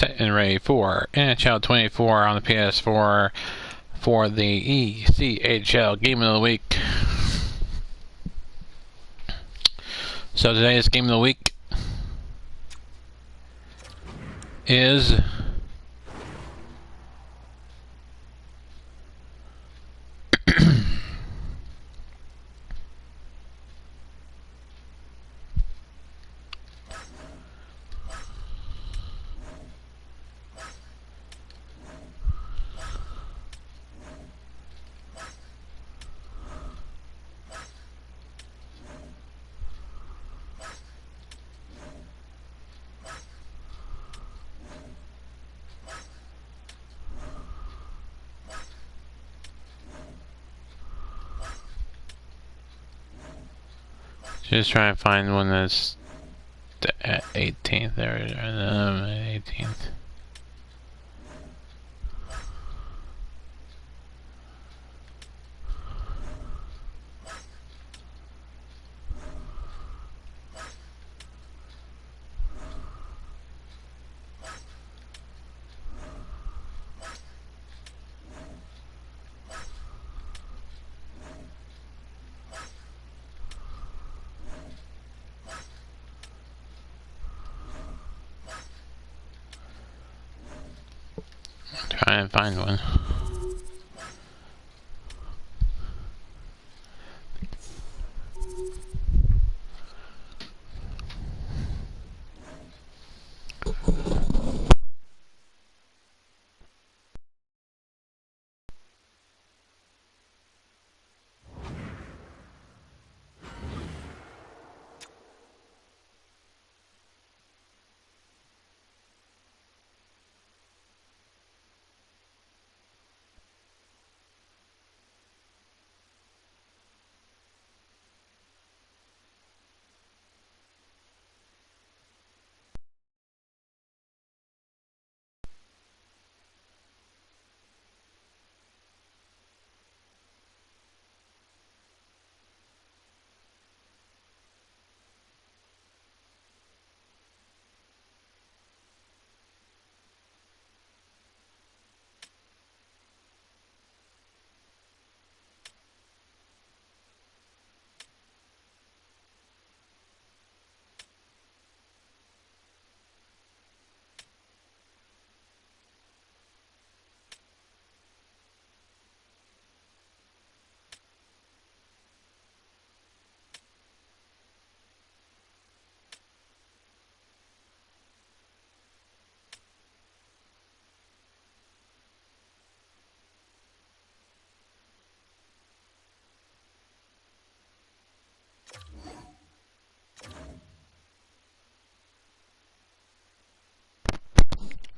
Set and ready for NHL 24 on the PS4 for the ECHL Game of the Week. So today's Game of the Week is just trying to find one that's the 18th there, 18th. Trying to find one.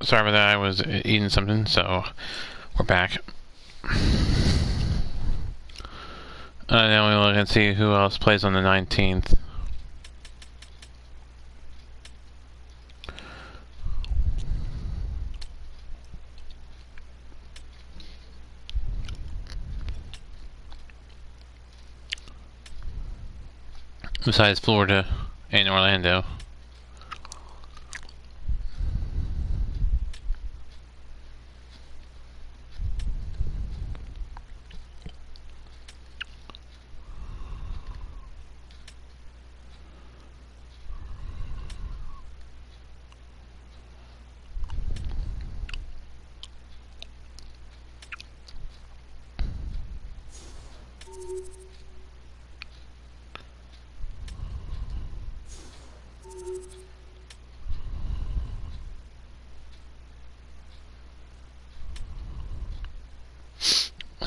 Sorry about that, I was eating something, so we're back. Now we look and see who else plays on the 19th. Besides Florida and Orlando.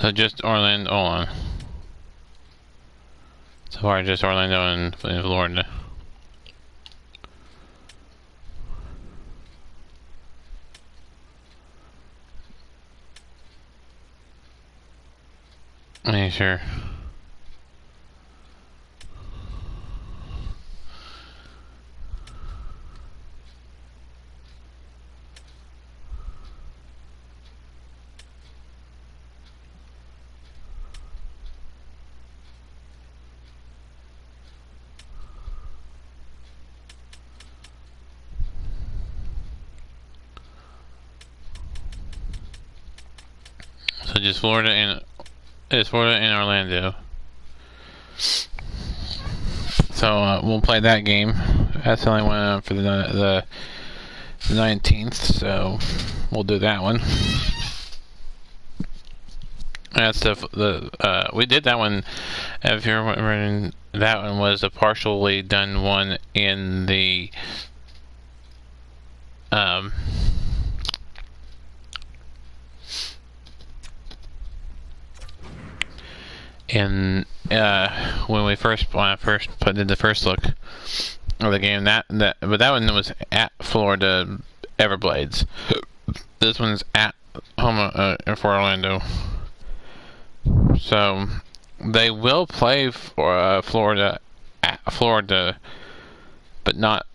So just Orlando, hold on. So far just Orlando and Florida. Make sure. just Florida and Orlando. So we'll play that game. That's the only one for the 19th. So we'll do that one. That's we did that one. If you're remembering, that one was a partially done one in the when I first did the first look of the game, but that one was at Florida Everblades. This one's at home for Orlando. So they will play for Florida at Florida, but not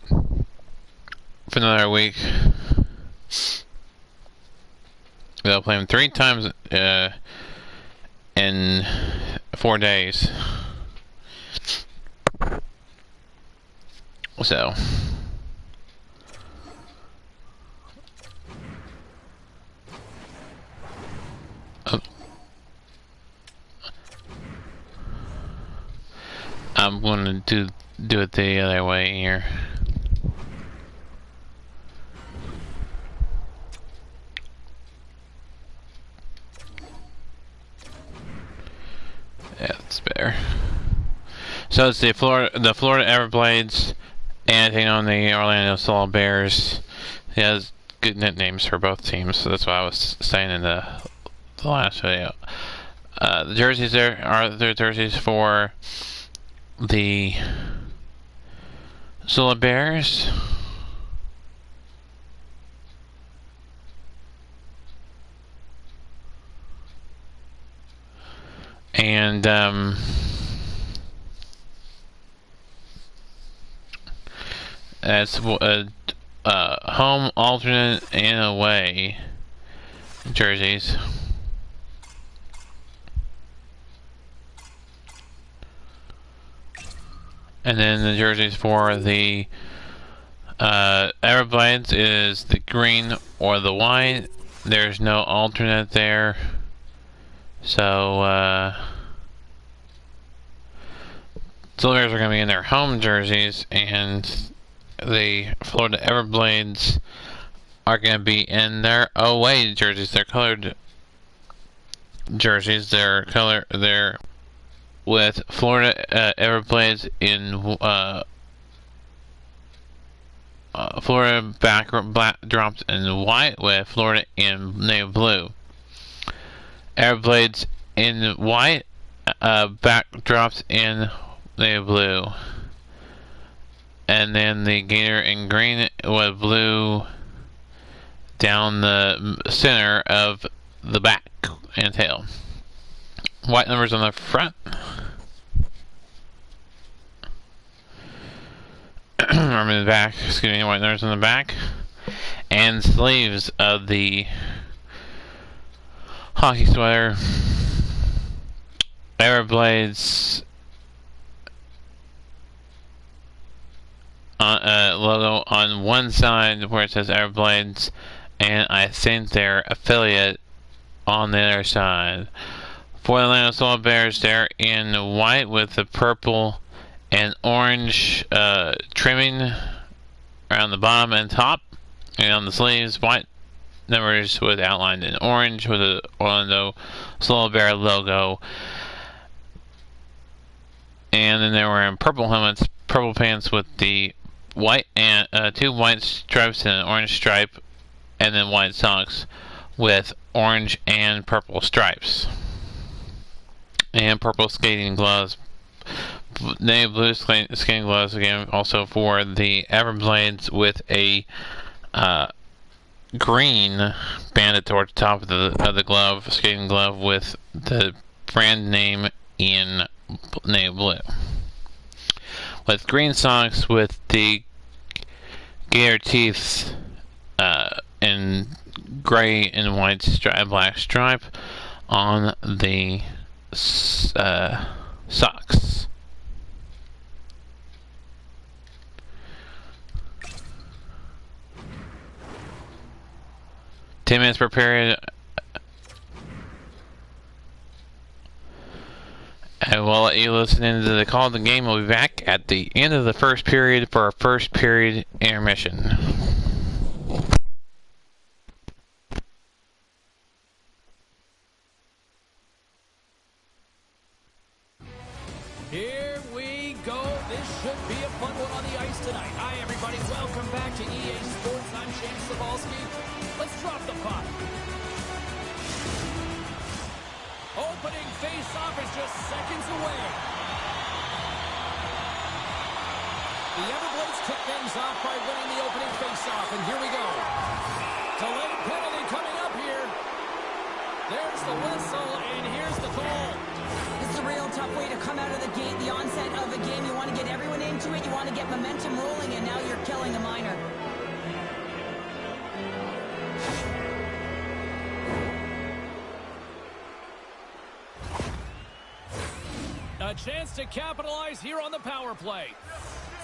for another week. They'll play them 3 times in 4 days. So I'm going to do it the other way here. Yeah, that's better. So it's the Florida Everblades, and taking on the Orlando Solar Bears. He has good nicknames for both teams, so that's what I was saying in the last video. The jerseys there are the jerseys for the Solar Bears. And that's home, alternate, and away jerseys. And then the jerseys for the Everblades is the green or the white. There's no alternate there. So Silvers are going to be in their home jerseys, and the Florida Everblades are going to be in their away jerseys. They're colored jerseys. They're with Florida Everblades in Florida backdrops in white, with Florida in navy blue. Everblades in white, backdrops in navy blue. And then the Gator in green with blue down the center of the back and tail. White numbers on the front. Or in the back, excuse me, white numbers on the back. And sleeves of the hockey sweater. Everblades logo on one side where it says Everblades, and I think their affiliate on the other side. For the Atlanta Solar Bears, they're in white with the purple and orange trimming around the bottom and top, and on the sleeves, white numbers with outlined in orange with the Orlando Solar Bear logo. And then they were in purple helmets, purple pants with the white and 2 white stripes and an orange stripe, and then white socks with orange and purple stripes, and purple skating gloves, navy blue skating gloves again, also for the Everblades, with a green banded towards the top of the glove, skating glove, with the brand name in navy blue, with green socks with the Gator teeth in gray and white black stripe on the socks. 10 minutes per period. we'll let you listen into the call of the game. We'll be back at the end of the first period for our first period intermission. Here we go. This should be a fun one on the ice tonight. Hi, everybody. Welcome back to EA Sports. I'm James Cebulski. Let's drop the puck. Opening face-off is just seconds away. The Everblades kick things off by winning the opening face-off, and here we go. Delayed penalty coming up here. There's the whistle, and here's the call. This is a real tough way to come out of the gate, the onset of a game. You want to get everyone into it, you want to get momentum rolling, and now you're killing a minor. A chance to capitalize here on the power play.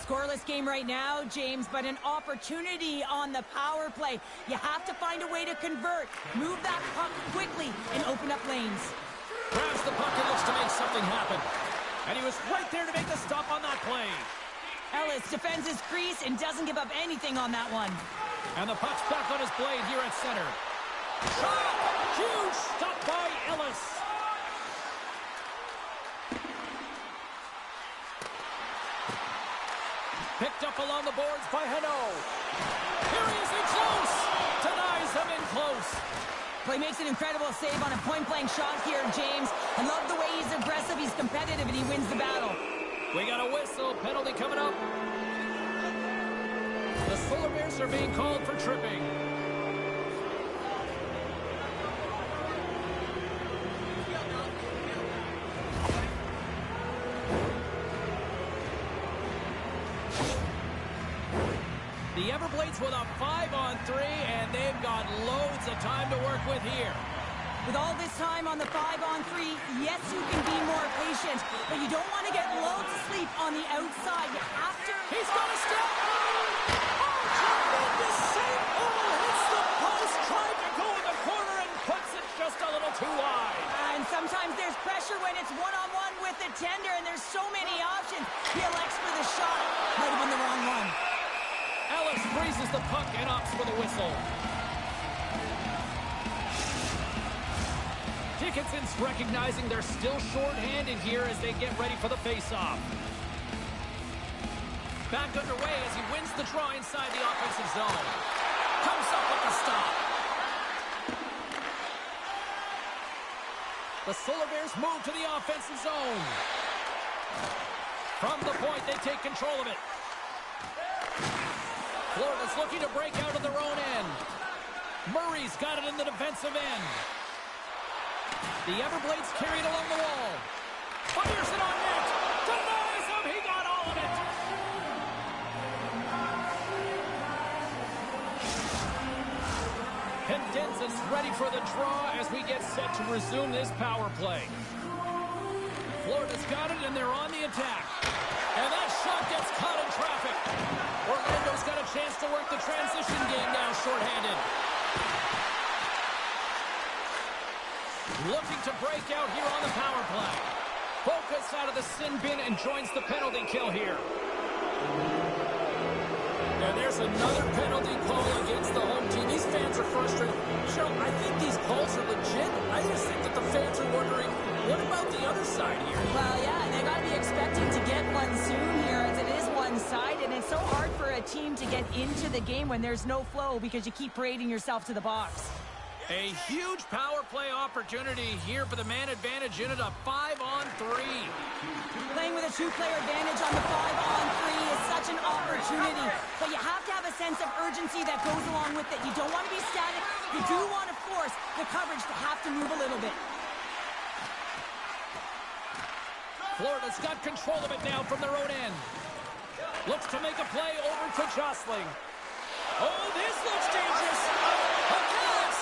Scoreless game right now, James, but an opportunity on the power play. You have to find a way to convert, move that puck quickly, and open up lanes. Grabs the puck and looks to make something happen. And he was right there to make the stop on that play. Ellis defends his crease and doesn't give up anything on that one. And the puck's back on his blade here at center. Shot! Huge stop by Ellis. Picked up along the boards by Hano. Here he is in close. Denies him in close. Well, he makes an incredible save on a point-blank shot here, James. I love the way he's aggressive, he's competitive, and he wins the battle. We got a whistle. Penalty coming up. The Solar Bears are being called for tripping. The Everblades with a 5-on-3, and they've got loads of time to work with here. With all this time on the 5-on-3, yes, you can be more patient, but you don't want to get lulled to sleep on the outside. You have to... He's got a step! Oh, tremendous save! Oh, hits the post, tried to go in the corner and puts it just a little too wide. And sometimes there's pressure when it's one-on-one with the tender, and there's so many options. He elects for the shot. Might have been the wrong one. Ellis freezes the puck and opts for the whistle. Dickinson's recognizing they're still short-handed here as they get ready for the face-off. Back underway as he wins the draw inside the offensive zone. Comes up with the stop. The Solar Bears move to the offensive zone. From the point, they take control of it. Florida's looking to break out of their own end. Murray's got it in the defensive end. The Everblades carry it along the wall. Fires it on net. Denies him. He got all of it. Pendenzas ready for the draw as we get set to resume this power play. Florida's got it, and they're on the attack. And that shot gets caught in traffic. Orlando's got a chance to work the transition game now, shorthanded. Looking to break out here on the power play. Focus out of the sin bin and joins the penalty kill here. And there's another penalty call against the home team. These fans are frustrated. Cheryl, I think these calls are legit. I just think that the fans are wondering, what about the other side here? Well, yeah, they got to be expecting to get one soon here, as it is one-sided, and it's so hard for a team to get into the game when there's no flow because you keep parading yourself to the box. A huge power play opportunity here for the man advantage unit, a 5-on-3. Playing with a two-player advantage on the 5-on-3 is such an opportunity, but you have to have a sense of urgency that goes along with it. You don't want to be static. You do want to force the coverage to have to move a little bit. Florida's got control of it now from their own end. Looks to make a play over to Jostling. Oh, this looks dangerous. A pass.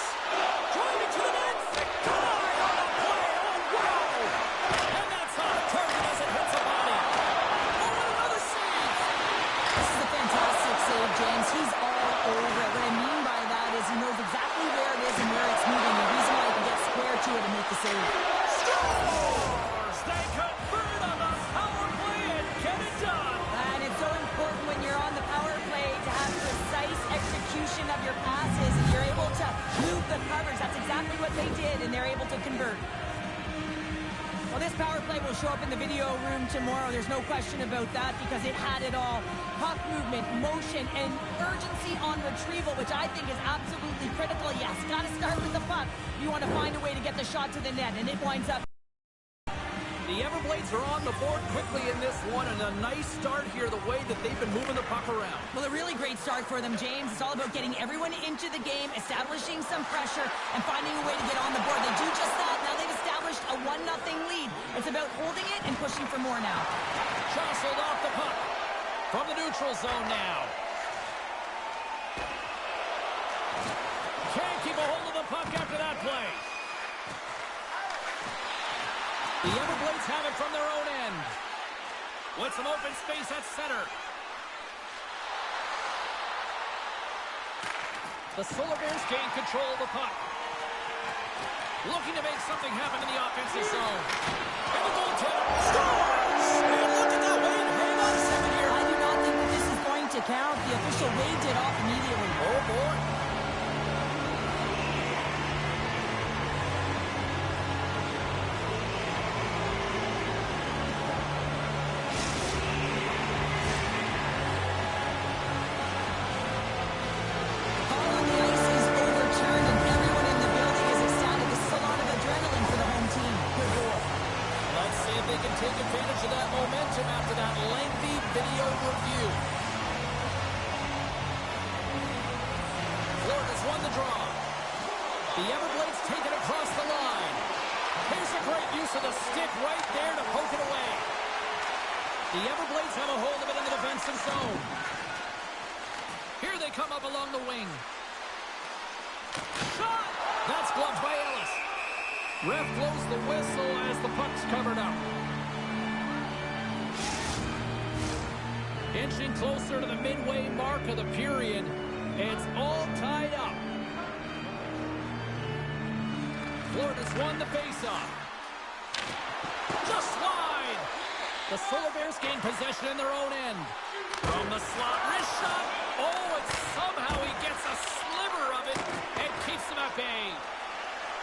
Driving to the net. Denied on the play. Oh, wow. And that's off target as it hits a body. Oh, and another save. This is a fantastic save, James. He's all over it. What I mean by that is he knows exactly where it is and where it's moving. The reason why he can get square to it and make the save. Scores! They convert power play will show up in the video room tomorrow. There's no question about that because it had it all. Puck movement, motion, and urgency on retrieval, which I think is absolutely critical. Yes, got to start with the puck. You want to find a way to get the shot to the net, and it winds up. The Everblades are on the board quickly in this one, and a nice start here the way that they've been moving the puck around. Well, a really great start for them, James. It's all about getting everyone into the game, establishing some pressure, and finding a way to get on the board. They do just that. Now they've established a 1-0 lead. It's about holding it and pushing for more now. Jostled off the puck from the neutral zone now. Can't keep a hold of the puck after that play. The Everblades have it from their own end. With some open space at center. The Solar Bears gain control of the puck. Looking to make something happen in the offensive zone. And the goaltender scores! And look at that wave. Hang on a second here. I do not think that this is going to count. The official waved it off immediately. Oh, boy. Take advantage of that momentum after that lengthy video review. Florida's won the draw. The Everblades take it across the line. Here's a great use of the stick right there to poke it away. The Everblades have a hold of it in the defensive zone. Here they come up along the wing. Shot! That's gloved by Ellis. Ref blows the whistle as the puck's covered up. Inching closer to the midway mark of the period. It's all tied up. Florida's won the faceoff. Just wide. The Solar Bears gain possession in their own end. From the slot, wrist shot. Oh, and somehow he gets a sliver of it and keeps them at bay.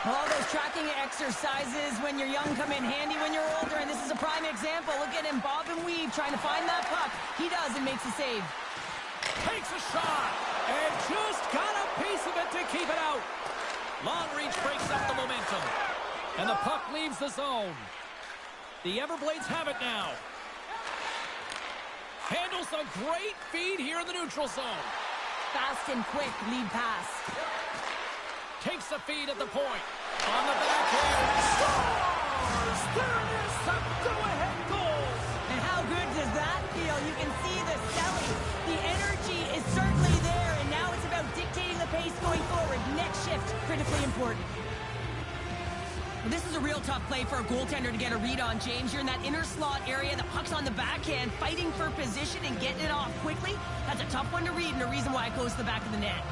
All those tracking exercises when you're young come in handy when you're older, and this is a prime example. Look at him bob and weave trying to find that puck. He does and makes a save. Takes a shot and just got a piece of it to keep it out. Long reach breaks up the momentum, and the puck leaves the zone. The Everblades have it now. Handles a great feed here in the neutral zone. Fast and quick lead pass. Takes the feed at the point. On the backhand. Scores! There it is! A go-ahead goal! And how good does that feel? You can see the selling. The energy is certainly there, and now it's about dictating the pace going forward. Next shift, critically important. Well, this is a real tough play for a goaltender to get a read on, James. You're in that inner slot area. The puck's on the backhand, fighting for position and getting it off quickly. That's a tough one to read, and a reason why it goes to the back of the net.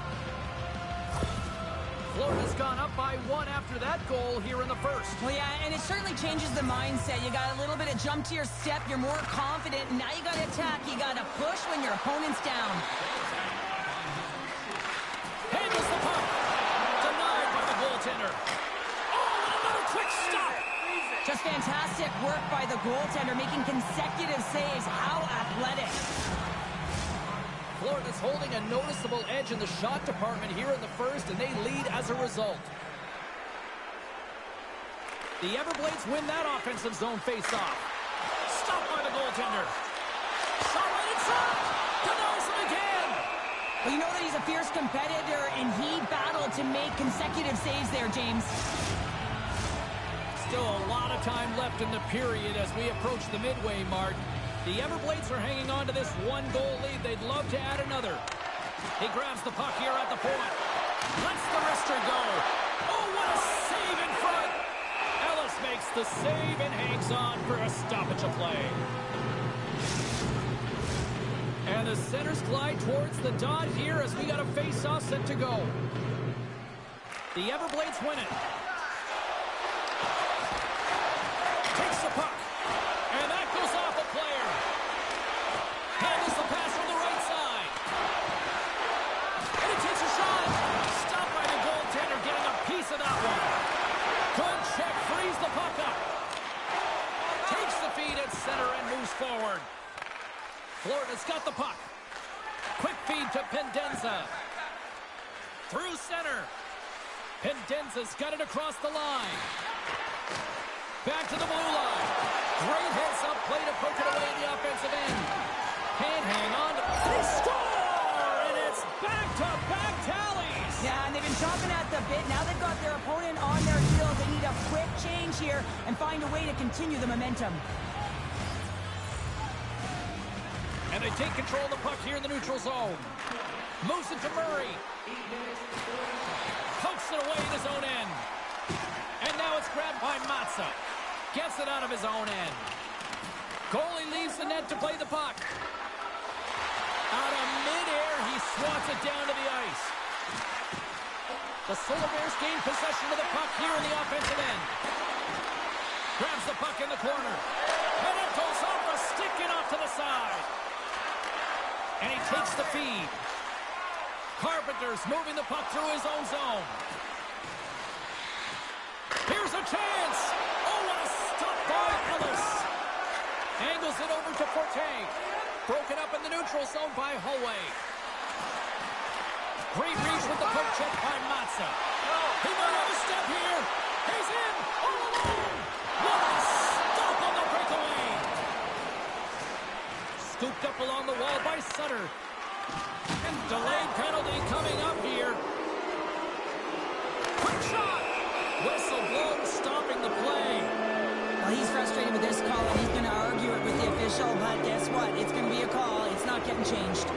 Florida's gone up by 1 after that goal here in the first. Well, yeah, and it certainly changes the mindset. You got a little bit of jump to your step. You're more confident, and now you got to attack. You got to push when your opponent's down. Handles the puck. Denied by the goaltender. Oh, and another quick stop. Just fantastic work by the goaltender, making consecutive saves. How athletic. Florida's holding a noticeable edge in the shot department here in the first, and they lead as a result. The Everblades win that offensive zone face-off. Stopped by the goaltender. Shot right inside. Denies him again. Well, you know that he's a fierce competitor, and he battled to make consecutive saves there, James. Still a lot of time left in the period as we approach the midway mark. The Everblades are hanging on to this one-goal lead. They'd love to add another. He grabs the puck here at the point. Lets the wrister go. Oh, what a save in front. Ellis makes the save and hangs on for a stoppage of play. And the centers glide towards the dot here as we got a face-off set to go. The Everblades win it. Takes the puck. And that goes off a player. Handles the pass from the right side. And it takes a shot. Stopped by the goaltender, getting a piece of that one. Good check, frees the puck up. corner. Pendenza's got it across the line. Back to the blue line. Great heads-up play to poke it away in the offensive end. Can't hang on. They score! And it's back-to-back tallies. Yeah, and they've been chopping at the bit. Now they've got their opponent on their heels. They need a quick change here and find a way to continue the momentum. And they take control of the puck here in the neutral zone. Moves it to Murray. Pokes it away in his own end. And now it's grabbed by Matza. Gets it out of his own end. Goalie leaves the net to play the puck. Out of midair, he swats it down to the ice. The Solar Bears gain possession of the puck here in the offensive end. Grabs the puck in the corner. And it goes off a stick and off to the side. And he takes the feed. Carpenter's moving the puck through his own zone. Here's a chance. Oh, what a stop by Ellis. Angles it over to Forte. Broken up in the neutral zone by Holloway. Great reach with the poke check by Matza. He might have a step here. He's in. All alone. What a stop on the breakaway. Scooped up along the wall by Sutter. And delayed penalty coming up here. Quick shot. Whistle blown, stopping the play. Well, he's frustrated with this call, and he's going to argue it with the official, but guess what? It's going to be a call. It's not getting changed.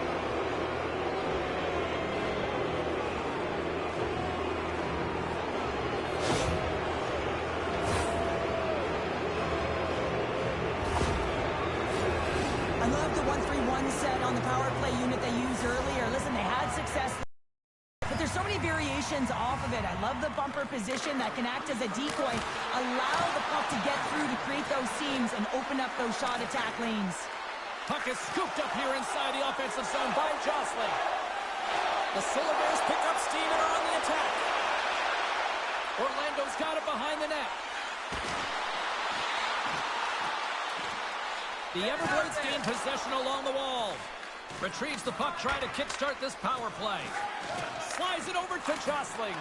I love the 1-3-1 set on the power play unit they used earlier. Listen, they had success, but there's so many variations off of it. I love the bumper position that can act as a decoy, allow the puck to get through to create those seams and open up those shot attack lanes. Puck is scooped up here inside the offensive zone by Jostling. The Solar Bears pick up steam and are on the attack. Orlando's got it behind the net. The Everblades gain possession along the wall. Retrieves the puck, trying to kickstart this power play. Slides it over to Jostling.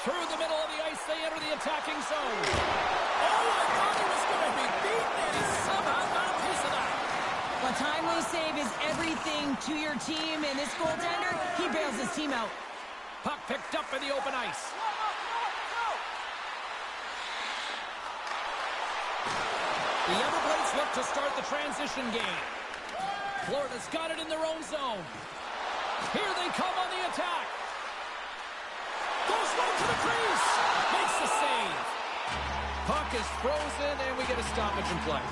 Through the middle of the ice, they enter the attacking zone. Oh, I thought he was going to be beaten, and he somehow got a piece of that. Well, timely save is everything to your team, and this goaltender, he bails his team out. Puck picked up in the open ice. The Everblades look to start the transition game. Florida's got it in their own zone. Here they come on the attack. Goes right to the crease. Makes the save. Puck is frozen, and we get a stoppage in play.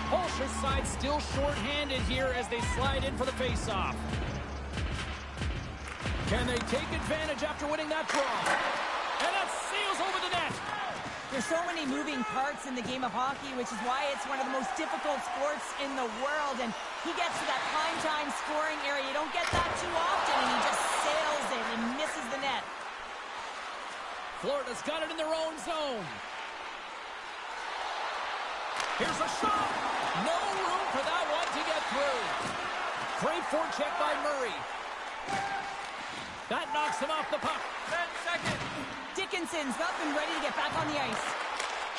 Holscher's side still short-handed here as they slide in for the face-off. Can they take advantage after winning that draw? And that sails over the net. There's so many moving parts in the game of hockey, which is why it's one of the most difficult sports in the world. And he gets to that prime time scoring area. You don't get that too often, and he just sails it and misses the net. Florida's got it in their own zone. Here's a shot. No room for that one to get through. Great forecheck by Murray. That knocks him off the puck. 10 seconds. Dickinson's up and ready to get back on the ice.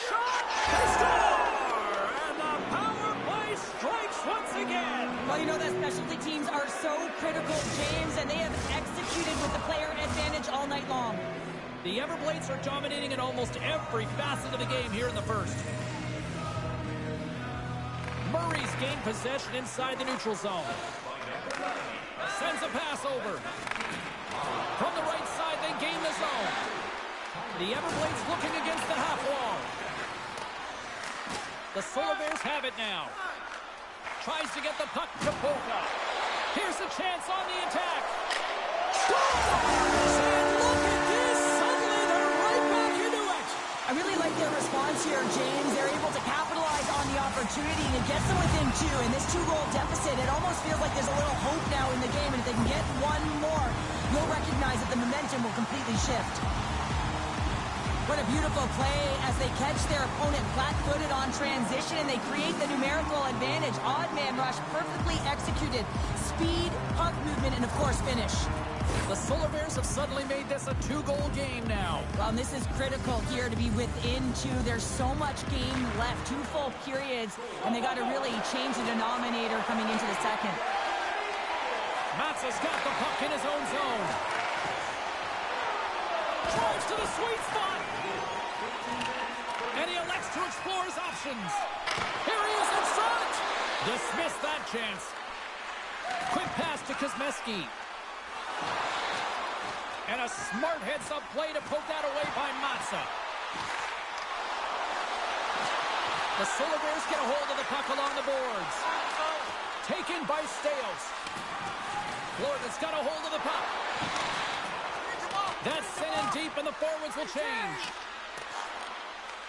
Shot! They score! And the power play strikes once again. Well, you know that specialty teams are so critical, James, and they have executed with the player advantage all night long. The Everblades are dominating in almost every facet of the game here in the first. Murray's gained possession inside the neutral zone. Sends a pass over. From the right side, they gain the zone. The Everblades looking against the half wall. The Solar Bears have it now. Tries to get the puck to Polka. Here's a chance on the attack. Scores! And look at this. Suddenly they're right back into it. I really like their response here, James. They're able to capitalize on the opportunity and it gets them within two. In this two-goal deficit, it almost feels like there's a little hope now in the game. And if they can get one more, you'll recognize that the momentum will completely shift. What a beautiful play as they catch their opponent flat-footed on transition and they create the numerical advantage. Odd man rush, perfectly executed. Speed, puck movement, and of course finish. The Solar Bears have suddenly made this a 2-goal game now. Well, and this is critical here to be within 2. There's so much game left, 2 full periods, and they got to really change the denominator coming into the second. Matza's got the puck in his own zone. Drives to the sweet spot. And he elects to explore his options. Here he is in front. Dismissed that chance. Quick pass to Kuzmeski. And a smart heads-up play to poke that away by Matza. The Solar Bears get a hold of the puck along the boards. Taken by Steos. Florida's got a hold of the puck. That's sent in deep, and the forwards will change.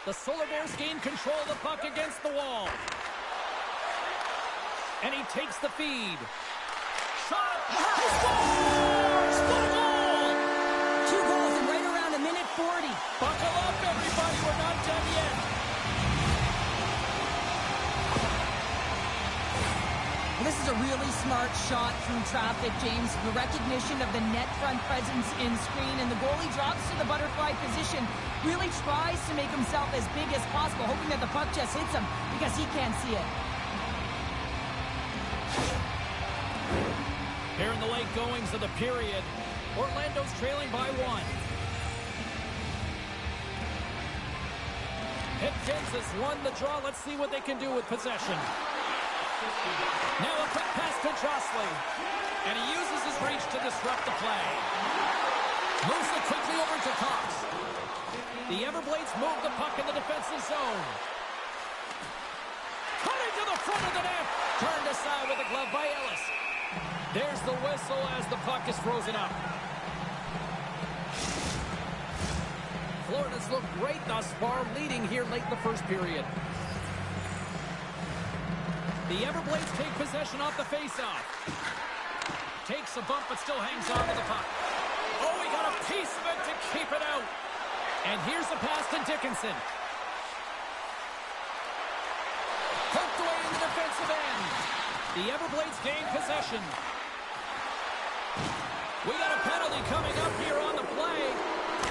The Solar Bears gain control of the puck against the wall. And he takes the feed. Shot! He scores! What a goal! 2 goals in right around a minute 40. Buckle up, everybody. We're not done yet. Well, this is a really smart shot through traffic, James. The recognition of the net front presence in screen, and the goalie drops to the butterfly position. Really tries to make himself as big as possible, hoping that the puck just hits him because he can't see it. Here in the late goings of the period, Orlando's trailing by 1. Hipkins has won the draw. Let's see what they can do with possession. Now a quick pass to Jostling. And he uses his reach to disrupt the play. Moves it quickly over to Cox. The Everblades move the puck in the defensive zone. Cutting to the front of the net. Turned aside with a glove by Ellis. There's the whistle as the puck is frozen up. Florida's looked great thus far, leading here late in the first period. The Everblades take possession off the faceoff. Takes a bump, but still hangs on to the puck. Oh, he got a piece of it to keep it out. And here's the pass to Dickinson. Poked away in the defensive end. The Everblades gain possession. We got a penalty coming up here on the play.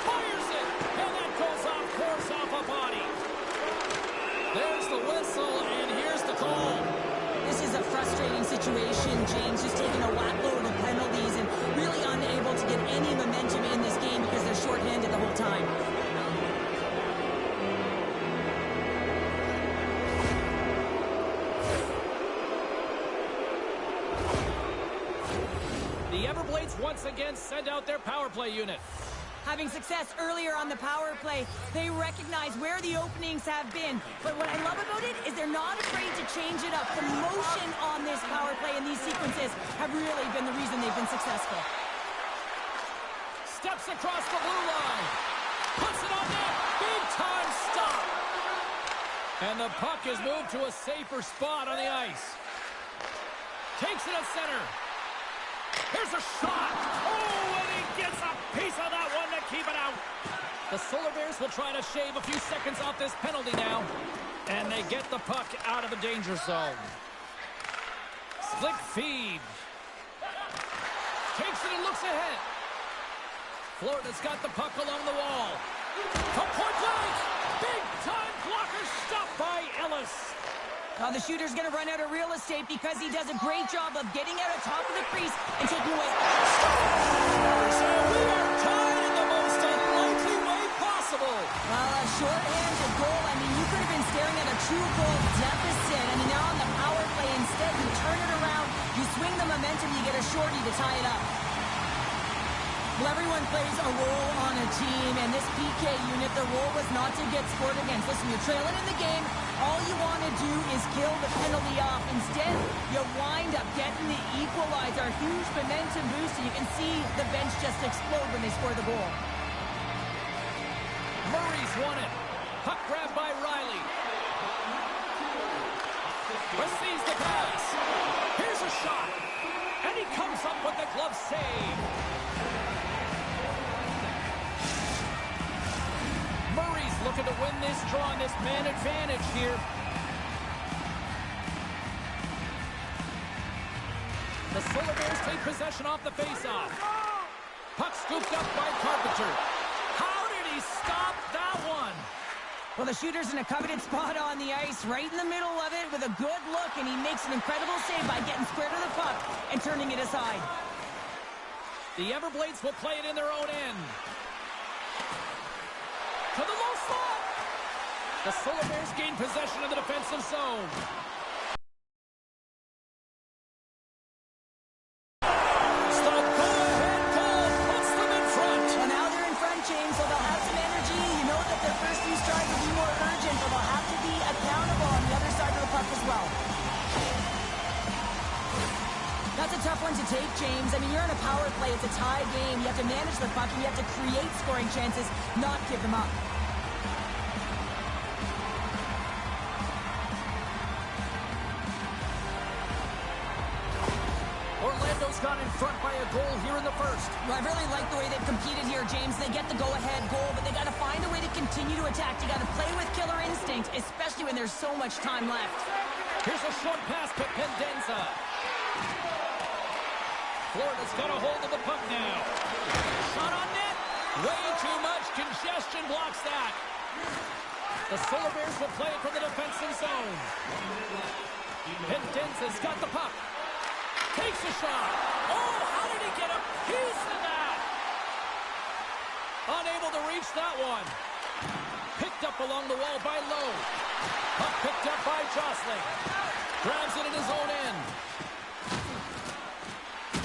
Fires it, and that goes off, course off a body. There's the whistle, and here's the call. This is a frustrating situation, James, just taking a whack load of penalties and really unable to get any momentum in this game because they're shorthanded the whole time. The Everblades once again send out their power play unit. Having success earlier on the power play, they recognize where the openings have been. But what I love about it is they're not afraid to change it up. The motion on this power play and these sequences have really been the reason they've been successful. Steps across the blue line. Puts it on net. Big time stop. And the puck is moved to a safer spot on the ice. Takes it at center. Here's a shot. Oh, and he gets a piece of that one to keep it out. The Solar Bears will try to shave a few seconds off this penalty now. And they get the puck out of the danger zone. Slick feed. Takes it and looks ahead. Florida's got the puck along the wall. From point blank. Big time blocker stopped by Ellis. Now the shooter's going to run out of real estate because he does a great job of getting out of top of the crease and taking away. So we are tied in the most unlikely way possible. Well, a short-handed goal. I mean, you could have been staring at a 2-goal deficit. I mean, they're on the power play. Instead, you turn it around, you swing the momentum, you get a shorty to tie it up. Well, everyone plays a role on a team, and this PK unit, their role was not to get scored against. Listen, you're trailing in the game. All you want to do is kill the penalty off. Instead, you wind up getting the equalizer. Huge momentum boost, and you can see the bench just explode when they score the goal. Murray's won it. Puck grabbed by Riley. Receives the pass. Here's a shot. And he comes up with the glove save. looking to win this draw on this man advantage here. The Solar Bears take possession off the faceoff. Puck scooped up by Carpenter. How did he stop that one? Well, the shooter's in a coveted spot on the ice, right in the middle of it with a good look, and he makes an incredible save by getting square to the puck and turning it aside. The Everblades will play it in their own end. To the low slot. The Solar Bears gain possession of the defensive zone. That's a tough one to take, James. I mean, you're in a power play. It's a tie game. You have to manage the puck, and you have to create scoring chances, not give them up. Orlando's got in front by a goal here in the first. Well, I really like the way they've competed here, James. They get the go-ahead goal, but they got to find a way to continue to attack. You got to play with killer instinct, especially when there's so much time left. Here's a short pass to Pendenza. Florida's got a hold of the puck now. Shot on net. Way too much congestion blocks that. The Solar Bears will play it from the defensive zone. Pendenza's got the puck. Takes a shot. Oh, how did he get a piece of that? Unable to reach that one. Picked up along the wall by Lowe. Puck picked up by Jostling. Grabs it in his own end.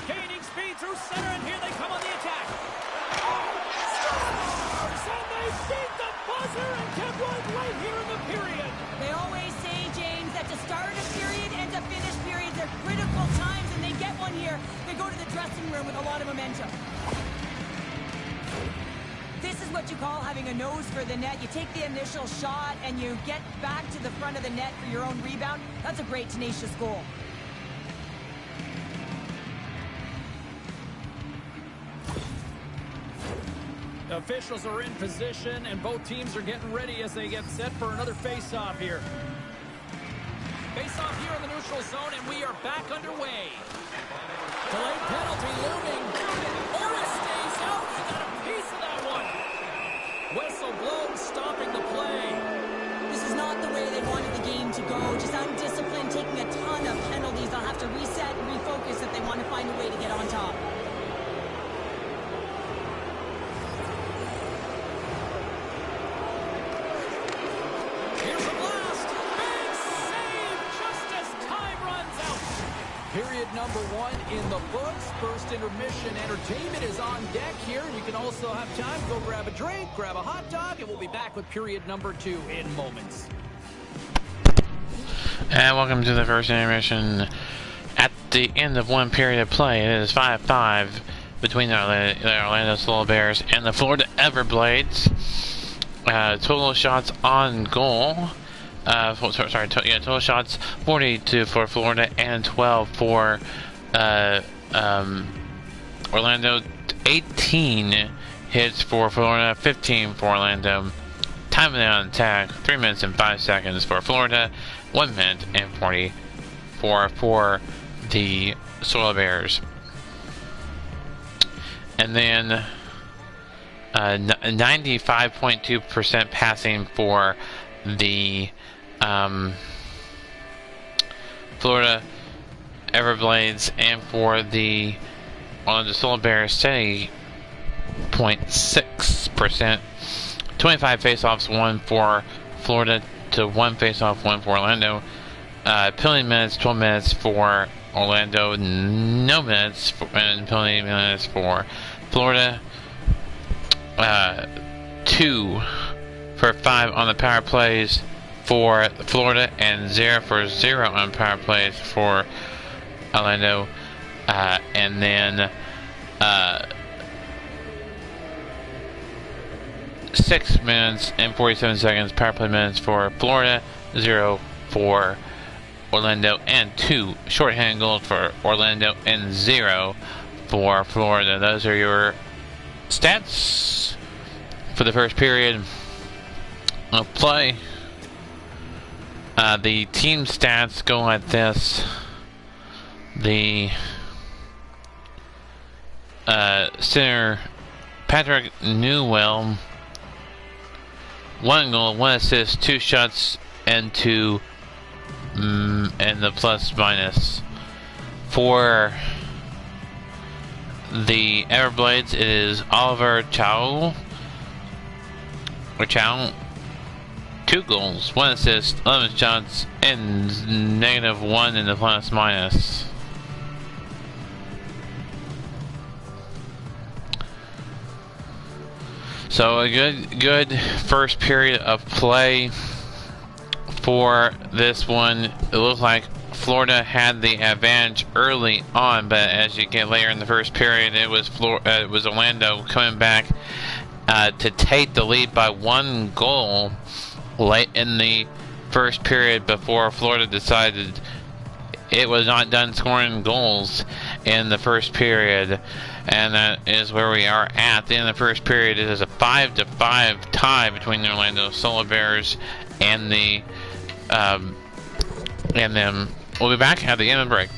Gaining speed through center, and here they come on the attack. Scores! And they beat the buzzer and kept one right here in the period. They always say, James, that to start a period and to finish periods are critical times, and they get one here. They go to the dressing room with a lot of momentum. This is what you call having a nose for the net. You take the initial shot and you get back to the front of the net for your own rebound. That's a great, tenacious goal. The officials are in position, and both teams are getting ready as they get set for another face-off here. Face-off here in the neutral zone, and we are back underway. Delayed penalty looming. Morris stays out. He got a piece of that one. Whistle blown, stopping the play. This is not the way they wanted the game to go. Just undisciplined, taking a ton of penalties. They'll have to reset and refocus if they want to find a way to get on top. Here's a blast. Big save just as time runs out. Period number one in the books. First intermission entertainment is on deck here. You can also have time to go grab a drink, grab a hot dog, and we'll be back with period number two in moments. And welcome to the first intermission. At the end of one period of play, it is 5-5 between the Orlando Solar Bears and the Florida Everblades. Total shots on goal. Total shots 42 for Florida and 12 for Orlando. 18 hits for Florida, 15 for Orlando. Time on attack 3 minutes and 5 seconds for Florida, 1 minute and 44 for the Solar Bears. And then 95.2% passing for the Florida Everblades, and for the Orlando Solar Bears 70.6%. 25 faceoffs, 1 for Florida to 1 faceoff, 1 for Orlando. Penalty minutes, 12 minutes for Orlando, no minutes and penalty minutes for Florida. 2 for 5 on the power plays for Florida, and 0 for 0 on power plays for Orlando. And then 6 minutes and 47 seconds power play minutes for Florida, 0 for Orlando, and 2 shorthanded goals for Orlando and 0 for Florida. Those are your stats for the first period. play. The team stats go like this. The center Patrick Newell, 1 goal, 1 assist, 2 shots, and 2 and the plus minus. For the Everblades, it is Oliver Chow, 2 goals, 1 assist, 11 shots, and -1 in the plus minus. So a good first period of play for this one. It looked like Florida had the advantage early on, but as you get later in the first period, it was Orlando coming back to take the lead by 1 goal late in the first period before Florida decided it was not done scoring goals in the first period. And that is where we are at the end of the first period. It is a 5-5 tie between the Orlando Solar Bears and the and then we'll be back at the end of the break.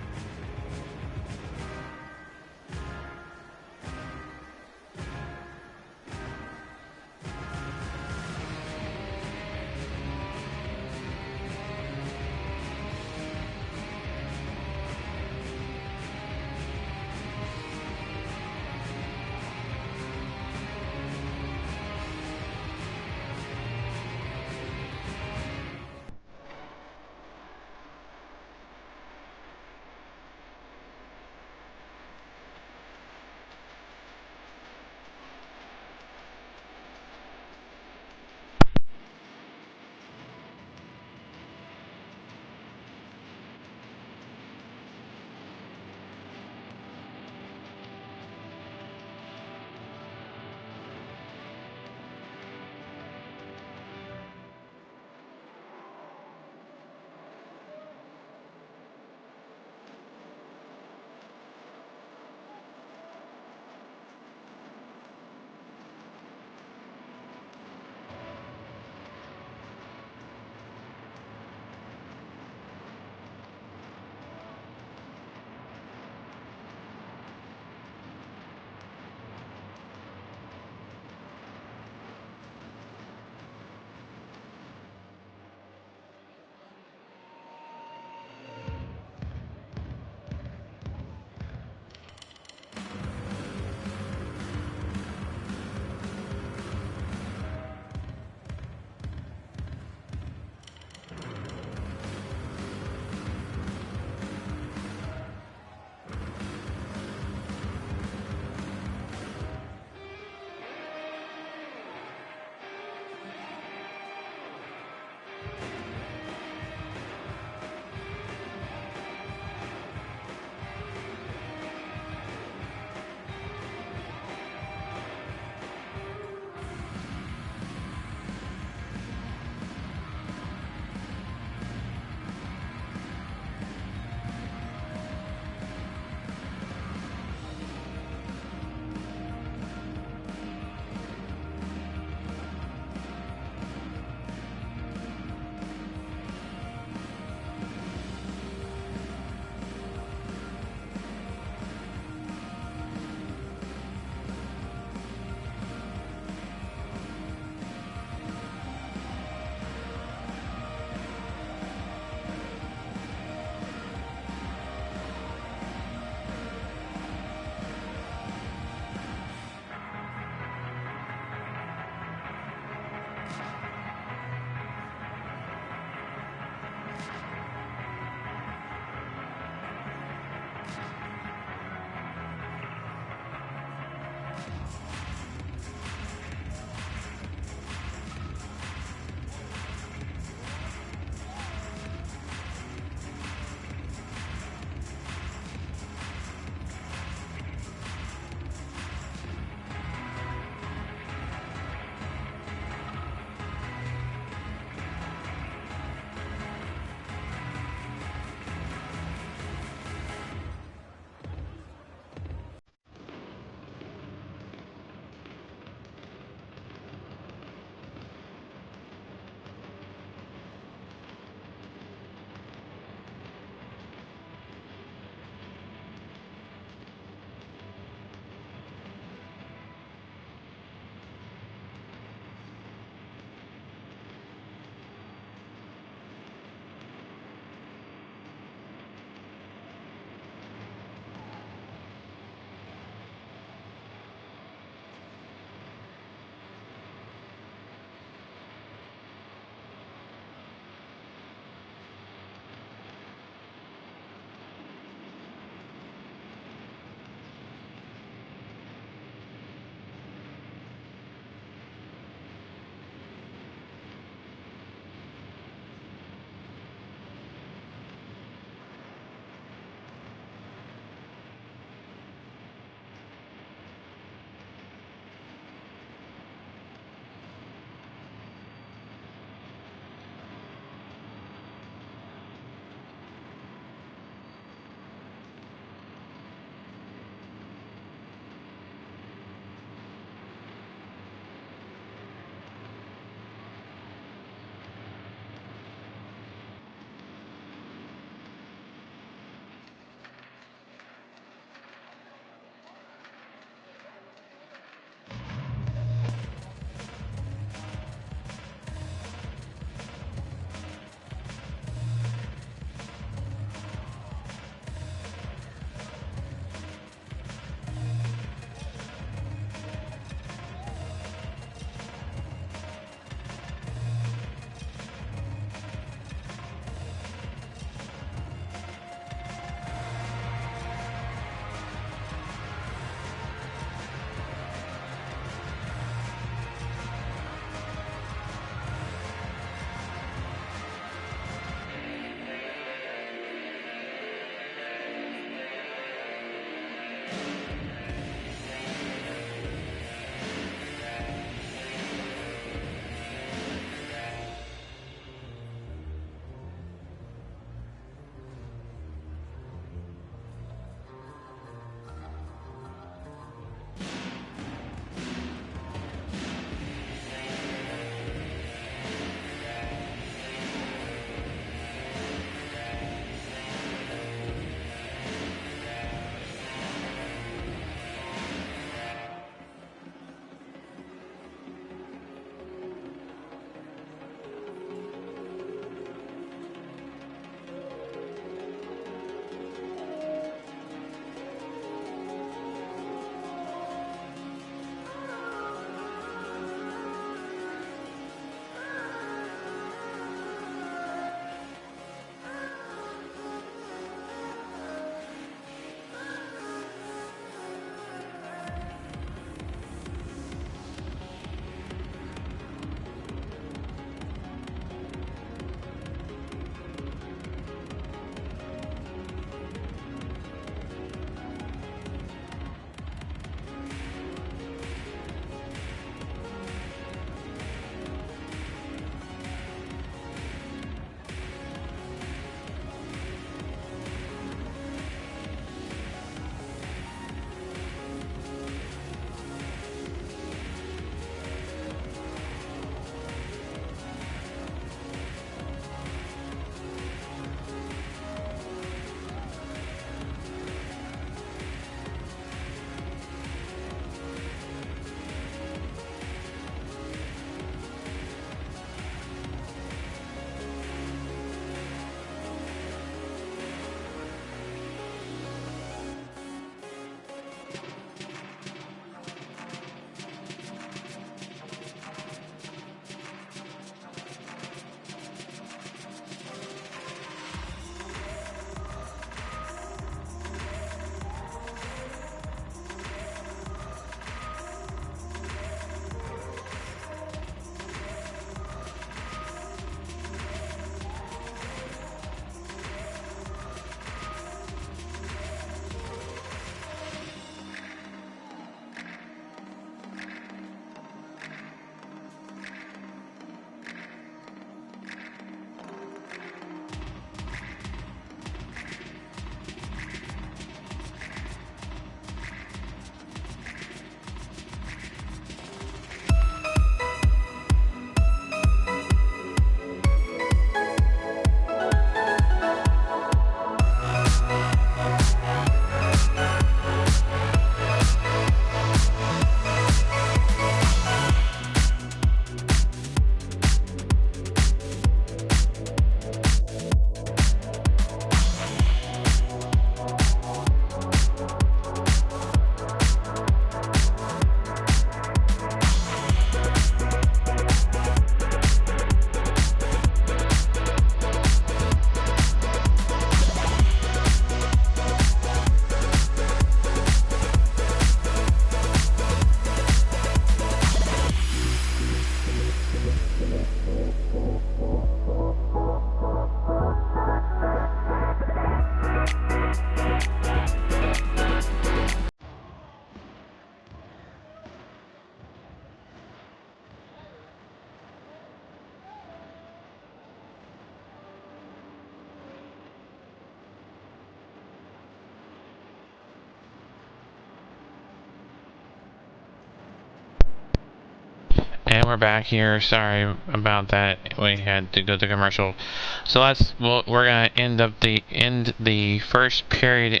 we're back here. Sorry about that. We had to go to commercial. So we're gonna end the first period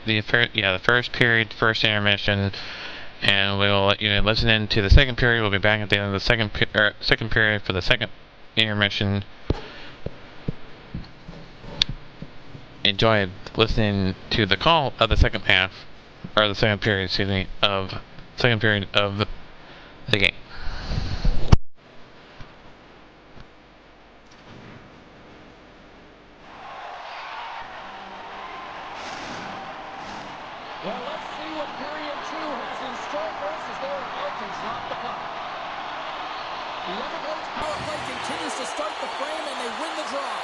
the first period, first intermission, and we will let you listen in to the second period. We'll be back at the end of the second period for the second intermission. Enjoy listening to the call of the second half, or the second period, of the game. Well, let's see what period 2 has in store for us as they're about to drop the puck. The Everblades power play continues to start the frame, and they win the draw.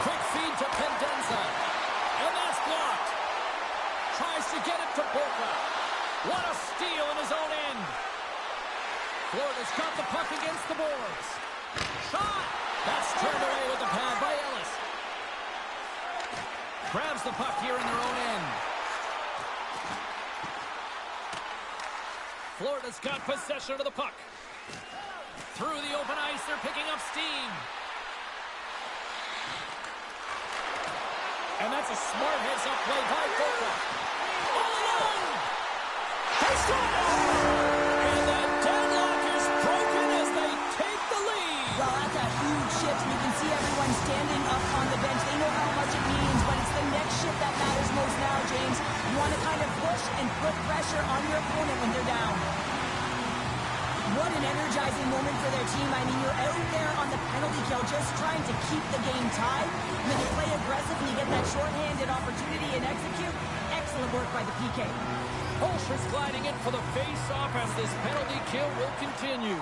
Quick feed to Pendenza, and that's blocked. Tries to get it to Borka. What a steal in his own end. Florida's got the puck against the boards. Shot! That's turned away with the pad by Ellis. Grabs the puck here in their own end. Florida's got possession of the puck. Through the open ice, they're picking up steam. And that's a smart heads-up play by Borka. All alone! They score! And the deadlock is broken as they take the lead. Well, that's a huge shift. You can see everyone standing up on the bench. They know how much it means, but it's the next shift that matters most now, James. You want to kind of push and put pressure on your opponent when they're down. What an energizing moment for their team. I mean, you're out there on the penalty kill just trying to keep the game tied. And then you play aggressive and you get that shorthanded opportunity and execute. Excellent work by the PK. Holscher's gliding in for the face-off as this penalty kill will continue.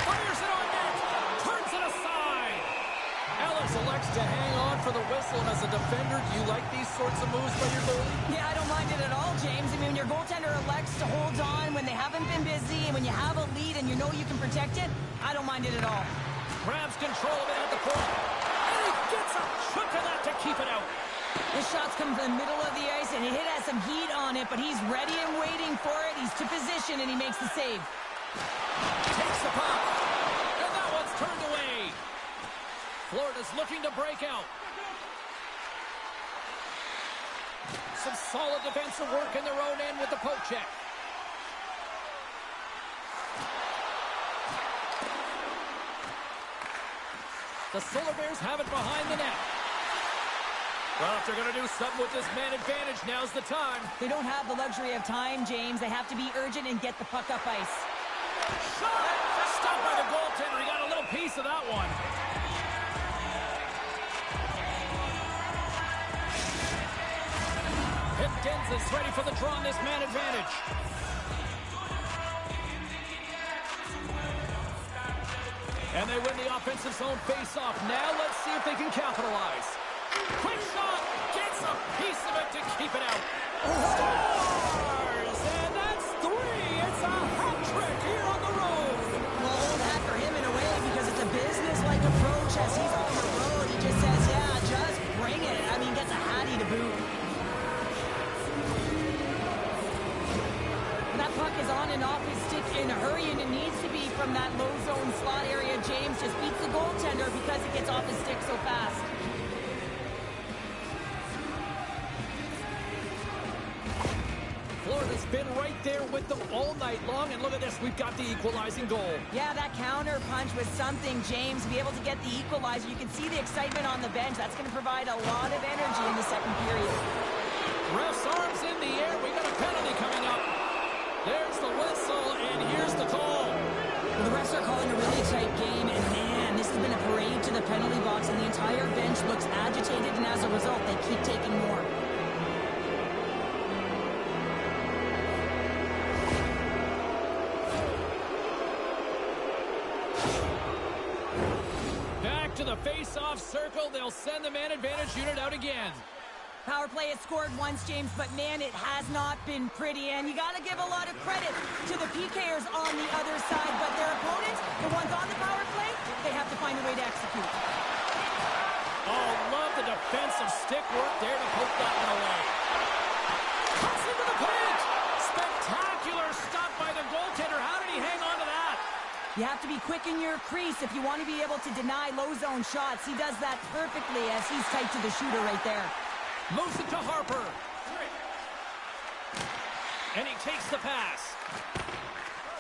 Fires it on net. Turns it aside. Ellis elects to hang on for the whistle. And as a defender, do you like these sorts of moves by your goalie? Yeah, I don't mind it at all, James. I mean, when your goaltender elects to hold on when they haven't been busy and when you have a lead and you know you can protect it, I don't mind it at all. Grabs control of it at the point. And he gets a chunk of that to keep it out. This shot's come from the middle of the ice, and it has some heat on it, but he's ready and waiting for it. He's to position, and he makes the save. Takes the puck. And that one's turned away. Florida's looking to break out. Some solid defensive work in their own end with the poke check. The Solar Bears have it behind the net. Well, if they're going to do something with this man advantage, now's the time. They don't have the luxury of time, James. They have to be urgent and get the puck up ice. Shot! Stopped by the goaltender. He got a little piece of that one. Pendenza's ready for the draw on this man advantage. And they win the offensive zone face-off. Now let's see if they can capitalize. Quick shot, gets a piece of it to keep it out. Scores! And that's 3. It's a hat trick here on the road. Well, old hat for him in a way because it's a business-like approach as he's on the road. He just says, yeah, just bring it. I mean, gets a hattie to boot. That puck is on and off his stick in a hurry, and it needs to be from that low zone slot area. James just beats the goaltender because it gets off his stick so fast. Florida's been right there with them all night long, and look at this, we've got the equalizing goal. Yeah, that counter punch was something, James. Be able to get the equalizer. You can see the excitement on the bench. That's going to provide a lot of energy in the second period. Ref's arms in the air. We got a penalty coming up. There's the whistle, and here's the call. Well, the refs are calling a really tight game, and man, this has been a parade to the penalty box, and the entire bench looks agitated, and as a result, they keep taking more. Back to the face-off circle. They'll send the man advantage unit out again. Power play has scored once, James, but man, it has not been pretty. And you got to give a lot of credit to the PKers on the other side. But their opponents, the ones on the power play, they have to find a way to execute. Oh, love the defensive stick work there to poke that one away. Cuts into the paint. Spectacular stop You have to be quick in your crease if you want to be able to deny low zone shots. He does that perfectly as he's tight to the shooter right there. Moves it to Harper. And he takes the pass.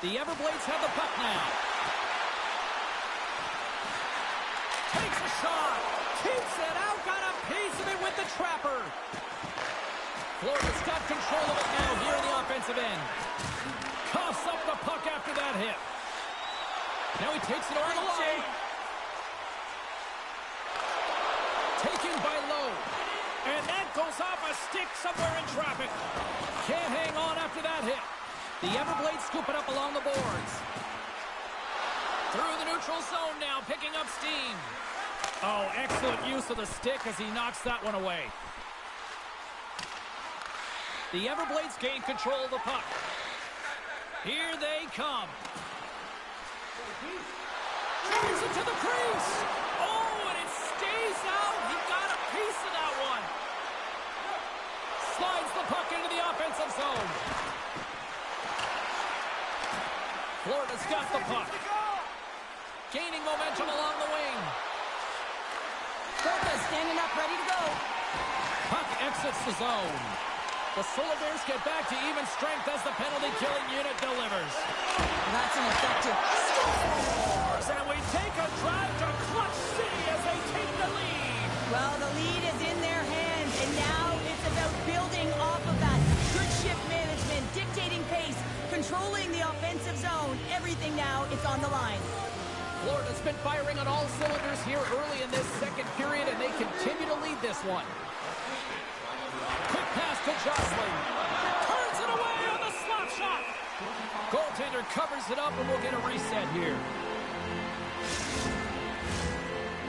The Everblades have the puck now. Takes a shot. Keeps it out. Got a piece of it with the trapper. Florida's got control of it now here in the offensive end. Coughs up the puck after that hit. Now he takes it over the line. Taken by Lowe. And that goes off a stick somewhere in traffic. Can't hang on after that hit. The Everblades scoop it up along the boards. Through the neutral zone now, picking up steam. Oh, excellent use of the stick as he knocks that one away. The Everblades gain control of the puck. Here they come. Drives it to the crease. Oh, and it stays out. He got a piece of that one. Slides the puck into the offensive zone. Florida's got the puck. Gaining momentum along the wing. Florida's standing up, ready to go. Puck exits the zone. The Solar Bears get back to even strength as the penalty-killing unit delivers. That's an effective Scores, and we take a drive to Clutch City as they take the lead. Well, the lead is in their hands, and now it's about building off of that. Good shift management, dictating pace, controlling the offensive zone. Everything now, it's on the line. Florida's been firing on all cylinders here early in this second period, and they continue to lead this one. Quick pass to Jostling. Turns it away on the slap shot. Goaltender covers it up, and we'll get a reset here.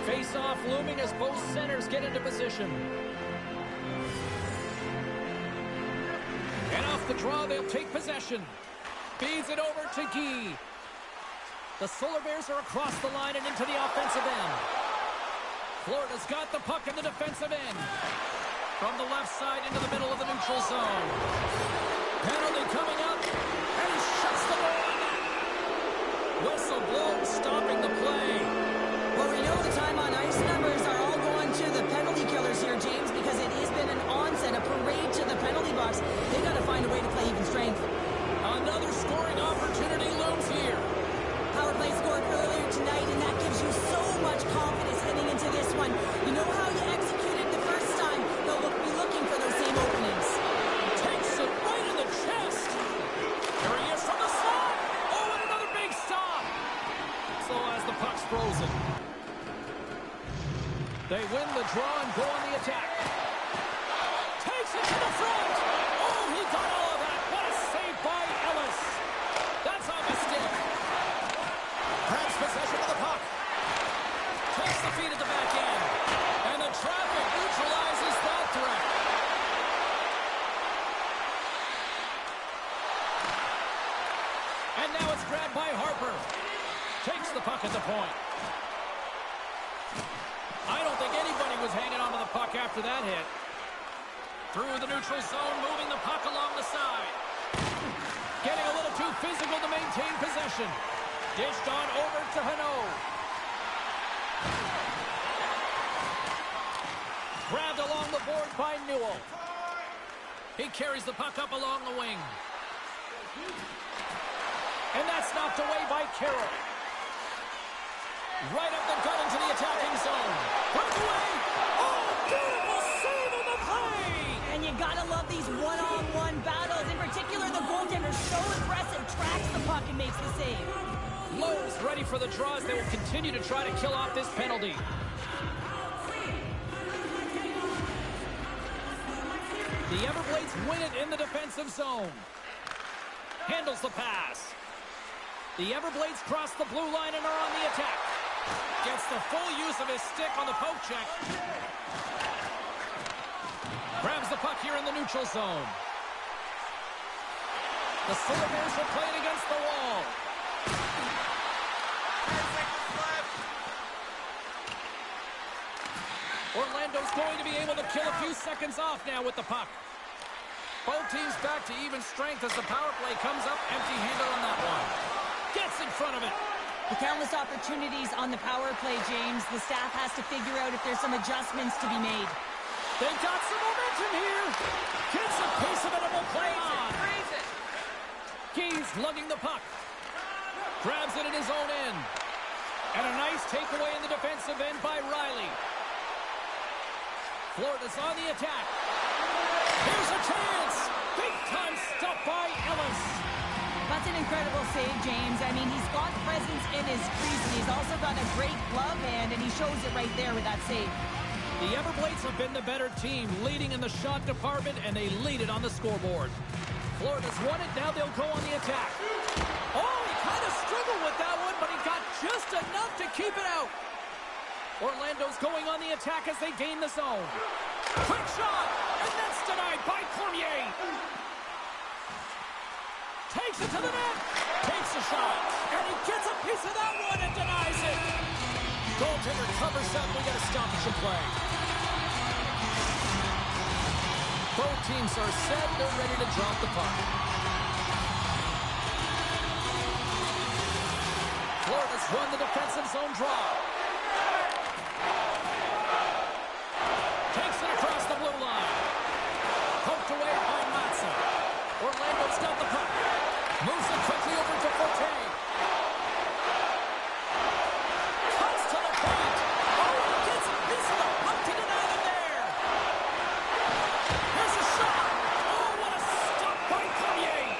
Face-off looming as both centers get into position. And off the draw, they'll take possession. Feeds it over to Guy. The Solar Bears are across the line and into the offensive end. Florida's got the puck in the defensive end. From the left side into the middle of the neutral zone. Penalty coming up, and he shuts the ball on that. Whistle blown, stopping the play. Well, we know the time on ice numbers are all going to the penalty killers here, James, because it has been an onset, a parade to the penalty box. They've got to find a way to play even strength. Another scoring opportunity looms here. Power play scored earlier tonight, and that gives you so much confidence heading into this one. You know how you executed the first time. They'll be looking for those same openings. Takes it right in the chest. Here he is from the slot. Oh, and another big stop. So as the puck's frozen. They win the draw and go on the attack. Takes it to the front. Oh, he got all of that. What a save by Ellis. That's on the stick. Grabs possession of the puck. Takes the feed at the back end. And the traffic neutralizes that threat. And now it's grabbed by Harper. Takes the puck at the point. I don't think anybody was hanging onto the puck after that hit. Through the neutral zone, moving the puck along the side. Getting a little too physical to maintain possession. Dished on over to Hano. Grabbed along the board by Newell. He carries the puck up along the wing. And that's knocked away by Carroll. Right up the gut into the attacking zone. Broke away. Oh, beautiful save on the play. And you gotta love these one-on-one battles. In particular, the goaltender, so impressive, tracks the puck and makes the save. Lowe's ready for the draws. They will continue to try to kill off this penalty. The Everblades win it in the defensive zone. Handles the pass. The Everblades cross the blue line and are on the attack. Gets the full use of his stick on the poke check. Grabs the puck here in the neutral zone. The Solar Bears are playing against the wall. Orlando's going to be able to kill a few seconds off now with the puck. Both teams back to even strength as the power play comes up empty-handed on that one. Gets in front of it. The countless opportunities on the power play, James. The staff has to figure out if there's some adjustments to be made. They've got some momentum here. Gets a piece of it and will play on. Keys lugging the puck. Grabs it in his own end. And a nice takeaway in the defensive end by Riley. Florida's on the attack. Here's a chance. Big time stop by Ellis. That's an incredible save, James. I mean, he's got presence in his crease, and he's also got a great glove hand, and he shows it right there with that save. The Everblades have been the better team, leading in the shot department, and they lead it on the scoreboard. Florida's won it. Now they'll go on the attack. Oh, he kind of struggled with that one, but he got just enough to keep it out. Orlando's going on the attack as they gain the zone. Quick shot, and that's denied by Cormier. Takes it to the net. Takes a shot, and he gets a piece of that one and denies it. Goaltender covers up. We get a stoppage in play. Both teams are set. They're ready to drop the puck. Florida's won the defensive zone draw. Takes it across the blue line. Poked away by Matza. Orlando's got the puck. Moves it quickly over to Forte. Cuts to the point. Oh, he gets a piece of the puck to deny them there. Here's a shot. Oh, what a stop by Cormier.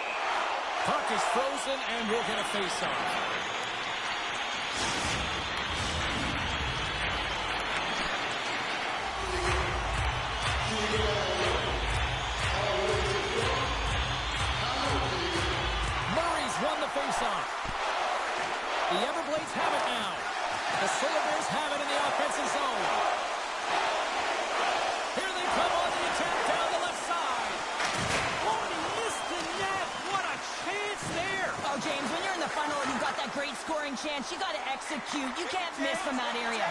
Puck is frozen, and we'll get a face-off. Face-off. The Everblades have it now. The Solar Bears have it in the offensive zone. Here they come on the attack down the left side. Oh, and he missed the net. What a chance there. Oh, James, when you're in the funnel and you've got that great scoring chance, you got to execute. You can't miss from that area.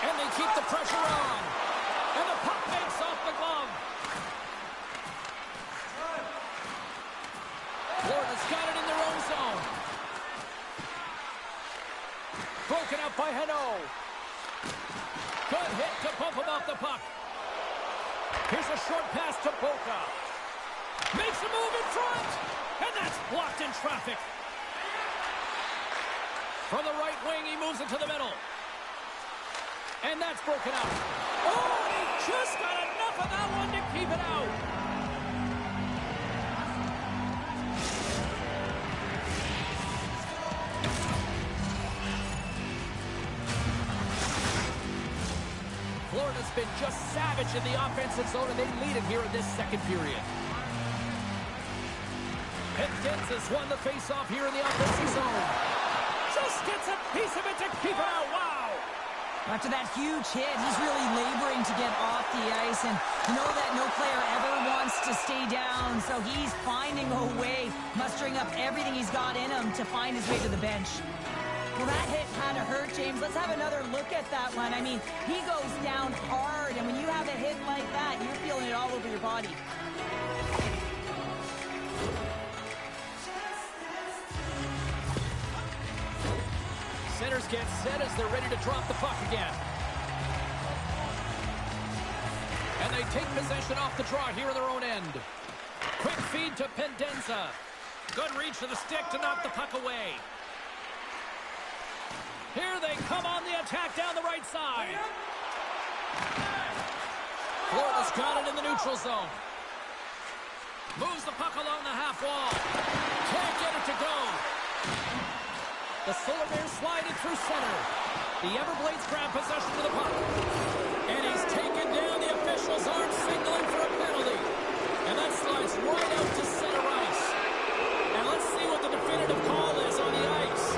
And they keep the pressure on. And the puck makes off the glove. Florida's got it in their own zone. Broken up by Hano. Good hit to bump him off the puck. Here's a short pass to Boca. Makes a move in front. And that's blocked in traffic. From the right wing, he moves it to the middle. And that's broken up. Oh, he just got enough of that one to keep it out. Florida's been just savage in the offensive zone, and they lead it here in this second period. Pendenza's won the face-off here in the offensive zone. Just gets a piece of it to keep it out. Wow! After that huge hit, he's really laboring to get off the ice, and you know that no player ever wants to stay down, so he's finding a way, mustering up everything he's got in him to find his way to the bench. Well, that hit had to hurt, James. Let's have another look at that one. I mean, he goes down hard, and when you have a hit like that, you're feeling it all over your body. Centers get set as they're ready to drop the puck again. And they take possession off the draw here in their own end. Quick feed to Pendenza. Good reach to the stick to knock the puck away. Here they come on the attack down the right side. Florida's got it in the neutral zone. Moves the puck along the half wall. Can't get it to go. The Solar Bears slide it through center. The Everblades grab possession of the puck. And he's taken down. The officials aren't signaling for a penalty. And that slides right out to center ice. And let's see what the definitive call is on the ice.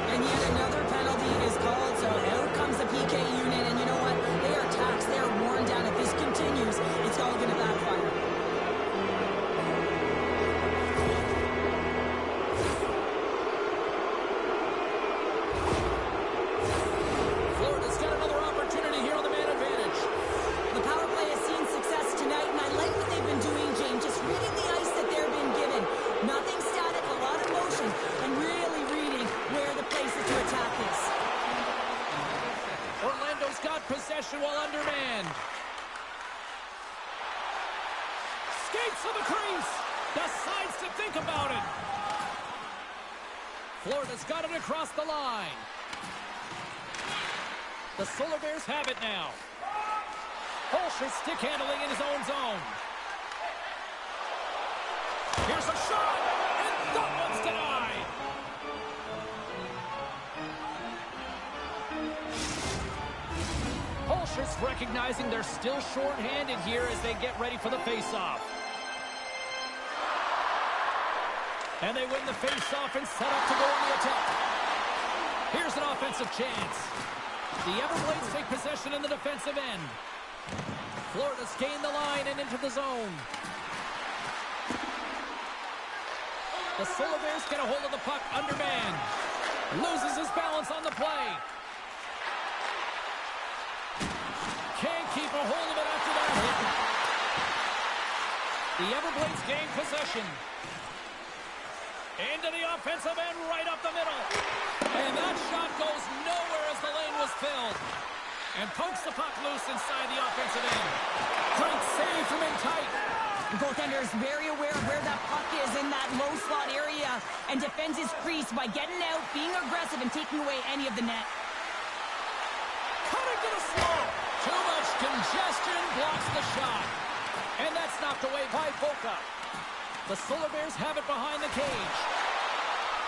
And yet another penalty is called, so out comes the PK unit, and you know what? They are taxed, they are worn down. If this continues, it's all going to backfire. Florida's got another opportunity here on the man advantage. The power play has seen success tonight, and I like what they've been doing, James, just reading the ice that they're being given. Nothing static, a lot of motion, and really reading where the place is to attack. Florida's got possession while undermanned. Skates to the crease. Decides to think about it. Florida's got it across the line. The Solar Bears have it now. Holsh's stick handling in his own zone. Here's a shot, and that one's denied. Holsh's recognizing they're still short-handed here as they get ready for the face-off. And they win the face-off and set up to go on the attack. Here's an offensive chance. The Everblades take possession in the defensive end. Florida's gained the line and into the zone. The Solar Bears get a hold of the puck undermanned. Loses his balance on the play. Can't keep a hold of it after that hit. The Everblades gain possession. Into the offensive end, right up the middle. And that shot goes nowhere as the lane was filled. And pokes the puck loose inside the offensive end. Great save from in tight. The goaltender is very aware of where that puck is in that low slot area and defends his crease by getting out, being aggressive, and taking away any of the net. Cutting to the slot. Too much congestion blocks the shot. And that's knocked away by Boca. The Solar Bears have it behind the cage.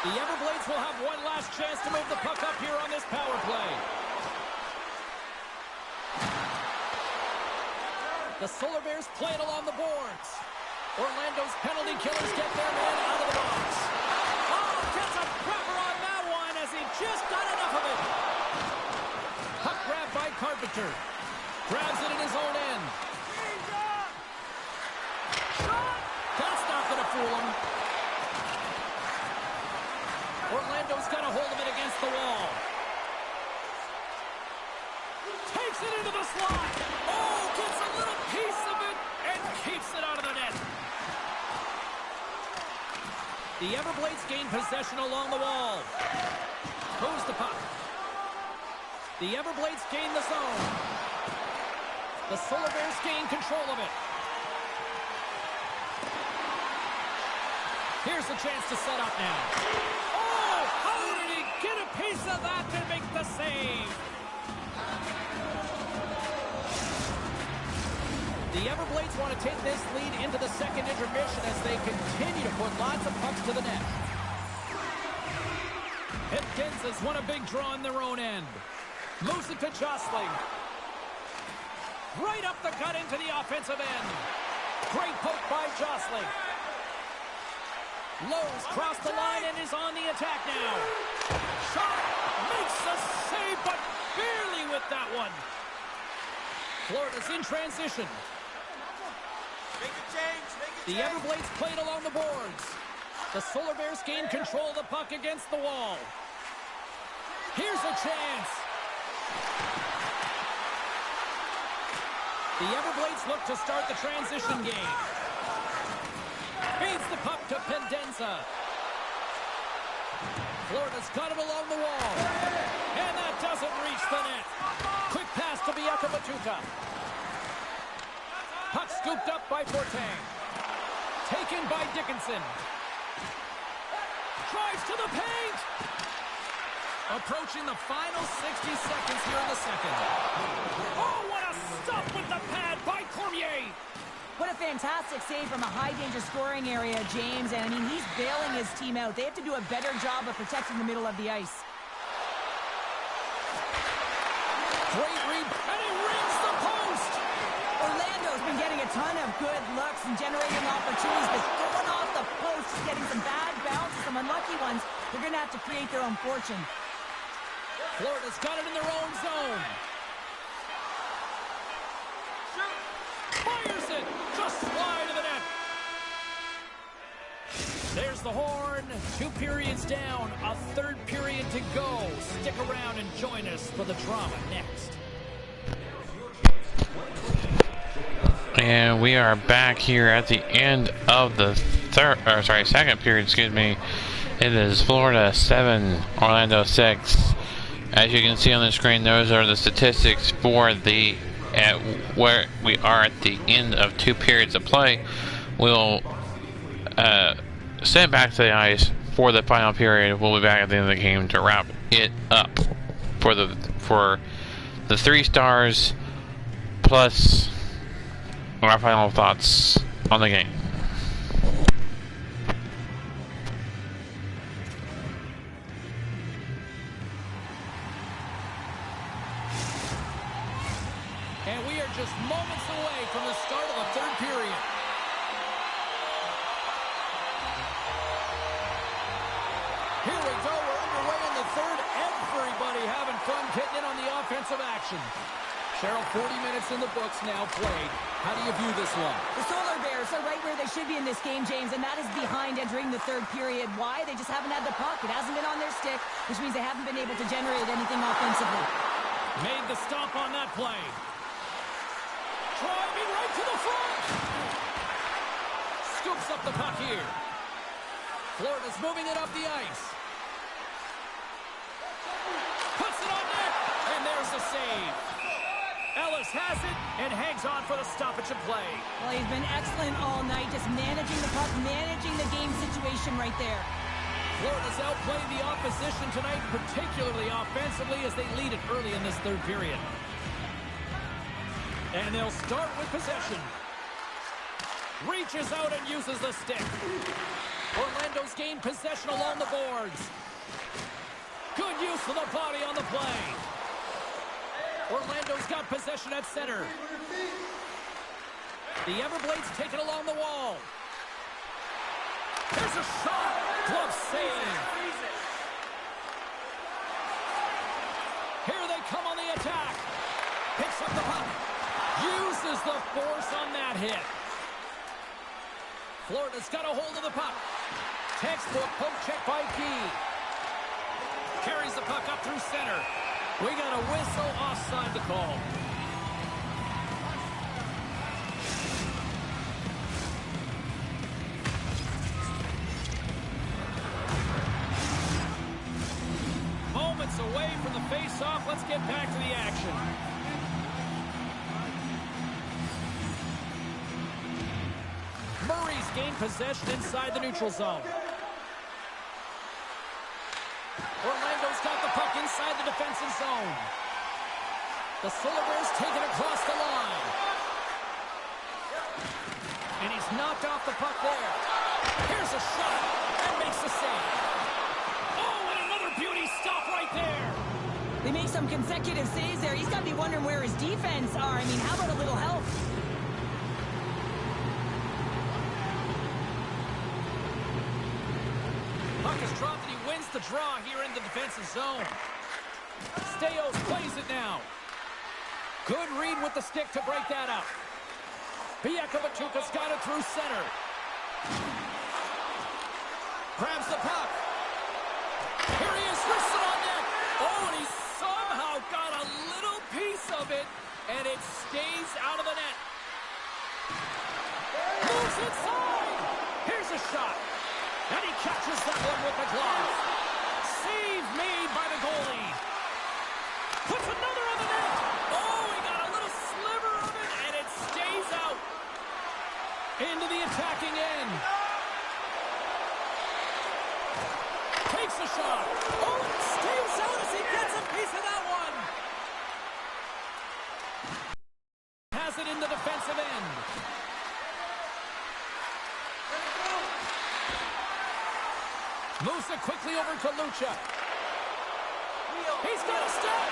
The Everblades will have one last chance to move the puck up here on this power play. The Solar Bears play it along the boards. Orlando's penalty killers get their man out of the box. Oh, gets a proper on that one as he just got enough of it. Puck grabbed by Carpenter. Grabs it in his own end. That's not going to fool him. Orlando's got a hold of it against the wall. Takes it into the slot. Oh, gets a little piece of it and keeps it out of the net. The Everblades gain possession along the wall. Moves the puck. The Everblades gain the zone. The Solar Bears gain control of it. Here's a chance to set up now. Oh, how did he get a piece of that to make the save? The Everblades want to take this lead into the second intermission as they continue to put lots of pucks to the net. Pendenza's won a big draw in their own end. Moves it to Jostling. Right up the gut into the offensive end. Great poke by Jostling. Lowe's crossed the line and is on the attack now. Shot makes the save, but barely with that one. Florida's in transition. Make a change, The Everblades played along the boards. The Solar Bears gain control of the puck against the wall. Here's a chance. The Everblades look to start the transition game. Feeds the puck to Pendenza. Florida's got it along the wall. And that doesn't reach the net. Quick pass to Bianca Batuta. Puck scooped up by Fortang. Taken by Dickinson. Drives to the paint. Approaching the final 60 seconds here in the second. Oh, what a stop with the pad by Cormier. What a fantastic save from a high-danger scoring area, James. And, I mean, he's bailing his team out. They have to do a better job of protecting the middle of the ice. Great read, and he rings the post. Orlando's been getting a ton of good looks and generating opportunities, but going off the post, just getting some bad bounces, some unlucky ones. They're going to have to create their own fortune. Florida's got it in their own zone. Fires it, just wide of the net. There's the horn. 2 periods down, a third period to go. Stick around and join us for the drama next. And we are back here at the end of the second period, excuse me. It is Florida 7, Orlando 6. As you can see on the screen, those are the statistics for the where we are at the end of 2 periods of play. We'll send back to the ice for the final period. We'll be back at the end of the game to wrap it up for the 3 stars plus our final thoughts on the game. And we are just moments away from the start of the 3rd period. Here we go. We're underway in the 3rd. Everybody having fun getting in on the offensive action. Cheryl, 40 minutes in the books now played. How do you view this one? The Solar Bears are right where they should be in this game, James, and that is behind entering the 3rd period. Why? They just haven't had the puck. It hasn't been on their stick, which means they haven't been able to generate anything offensively. Made the stop on that play. Driving right to the front. Scoops up the puck here. Florida's moving it up the ice. Puts it on net, and there's the save. Ellis has it and hangs on for the stoppage of play. Well, he's been excellent all night, just managing the puck, managing the game situation right there. Florida's outplayed the opposition tonight, particularly offensively, as they lead it early in this 3rd period. And they'll start with possession. Reaches out and uses the stick. Orlando's gained possession along the boards. Good use of the body on the play. Orlando's got possession at center. The Everblades take it along the wall. There's a shot. Glove save. Here they come on the attack. Picks up the puck. Uses the force on that hit. Florida's got a hold of the puck. Textbook poke check by Key. Carries the puck up through center. We got a whistle offside to call. Moments away from the face-off. Let's get back to the action. Murray's gained possession inside the neutral zone. Orlando's got the puck inside the defensive zone. The Solar Bears take it across the line. And he's knocked off the puck there. Here's a shot and makes the save. Oh, and another beauty stop right there. They make some consecutive saves there. He's got to be wondering where his defense are. I mean, how about a little help? Puck is dropped and he wins the draw here in the defensive zone. Staios plays it now. Good read with the stick to break that up. Biakabatuka's got it through center. Grabs the puck. Here he is, wrists it on net. Oh, and he somehow got a little piece of it, and it stays out of the net. Moves inside. Here's a shot. And he catches that one with the glove. Save made by the goalie. Puts another on the net. Oh, he got a little sliver of it, and it stays out. Into the attacking end. Takes a shot. Oh, and it stays out as he gets a piece of that one. Has it in the defensive end. Moves it quickly over to Lucha. He's got a step.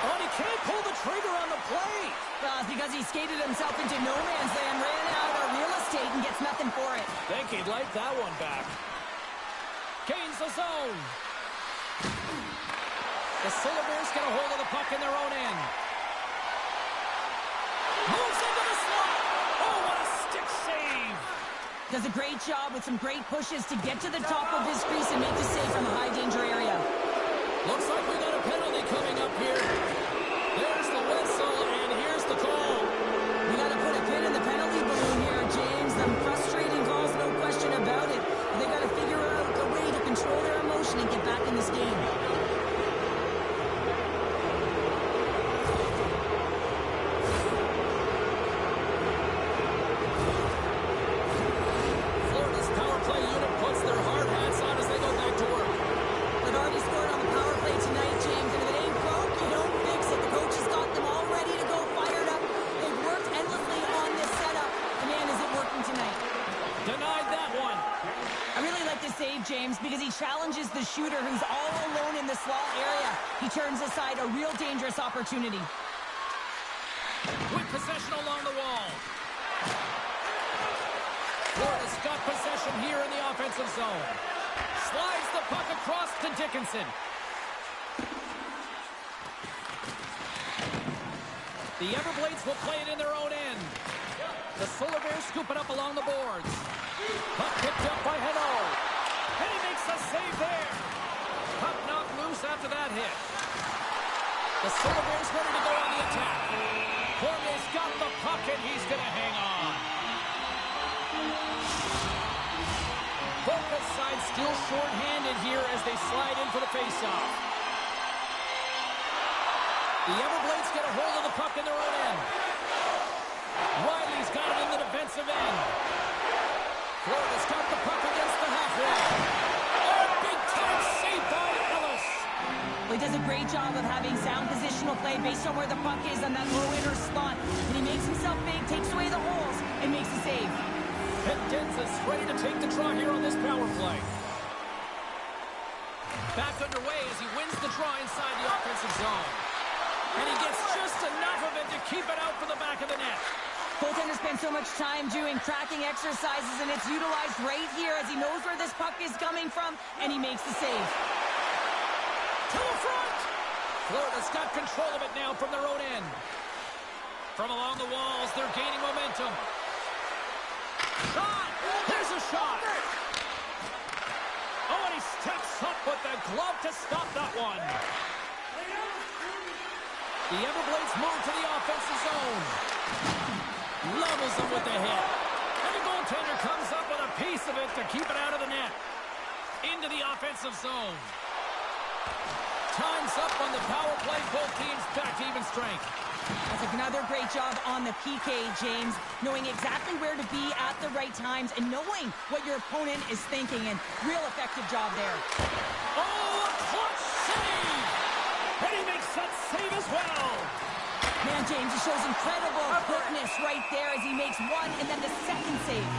Oh, and he can't pull the trigger on the play. It's because he skated himself into no man's land, ran out of real estate, and gets nothing for it. Think he'd like that one back. Gains the zone. The Solar Bears get a hold of the puck in their own end. Moves into the slot. Oh, what a stick save. Does a great job with some great pushes to get to the top of his crease and make the save from a high-danger area. Looks like we got a penalty coming up here. There's the whistle, and here's the call. We got to put a pin in the penalty balloon here, James. Them frustrating calls, no question about it. They got to figure out a way to control their emotion and get back in this game. shooter who's all alone in the slot area. He turns aside a real dangerous opportunity. With possession along the wall. Florida's got possession here in the offensive zone. Slides the puck across to Dickinson. The Everblades will play it in their own end. The Solar Bears scoop it up along the boards. Puck picked up by Heno. And he makes a save there. Puck knocked loose after that hit. The Solar Bears ready to go on the attack. Cormier's got the puck and he's going to hang on. Boca's side still short-handed here as they slide in for the face-off. The Everblades get a hold of the puck in their own end. Riley's got it in the defensive end. Florida's got the puck against the half wall. Oh, big-time save by Ellis. Well, he does a great job of having sound positional play based on where the puck is on that low inner slot. And he makes himself big, takes away the holes, and makes a save. Denzis ready to take the draw here on this power play. Back underway as he wins the draw inside the offensive zone. And he gets just enough of it to keep it out for the back of the net. Goaltender spends so much time doing tracking exercises, and it's utilized right here as he knows where this puck is coming from, and he makes the save. To the front! Florida's got control of it now from their own end. From along the walls, they're gaining momentum. Shot! There's a shot! Oh, and he steps up with the glove to stop that one. The Everblades move to the offensive zone. Levels them with the hit. And the goaltender comes up with a piece of it to keep it out of the net. Into the offensive zone. Time's up on the power play. Both teams back to even strength. That's another great job on the PK, James. Knowing exactly where to be at the right times and knowing what your opponent is thinking. And real effective job there. Oh, a clutch save! And he makes that save as well. Man, James, he shows incredible quickness right there as he makes one and then the second save.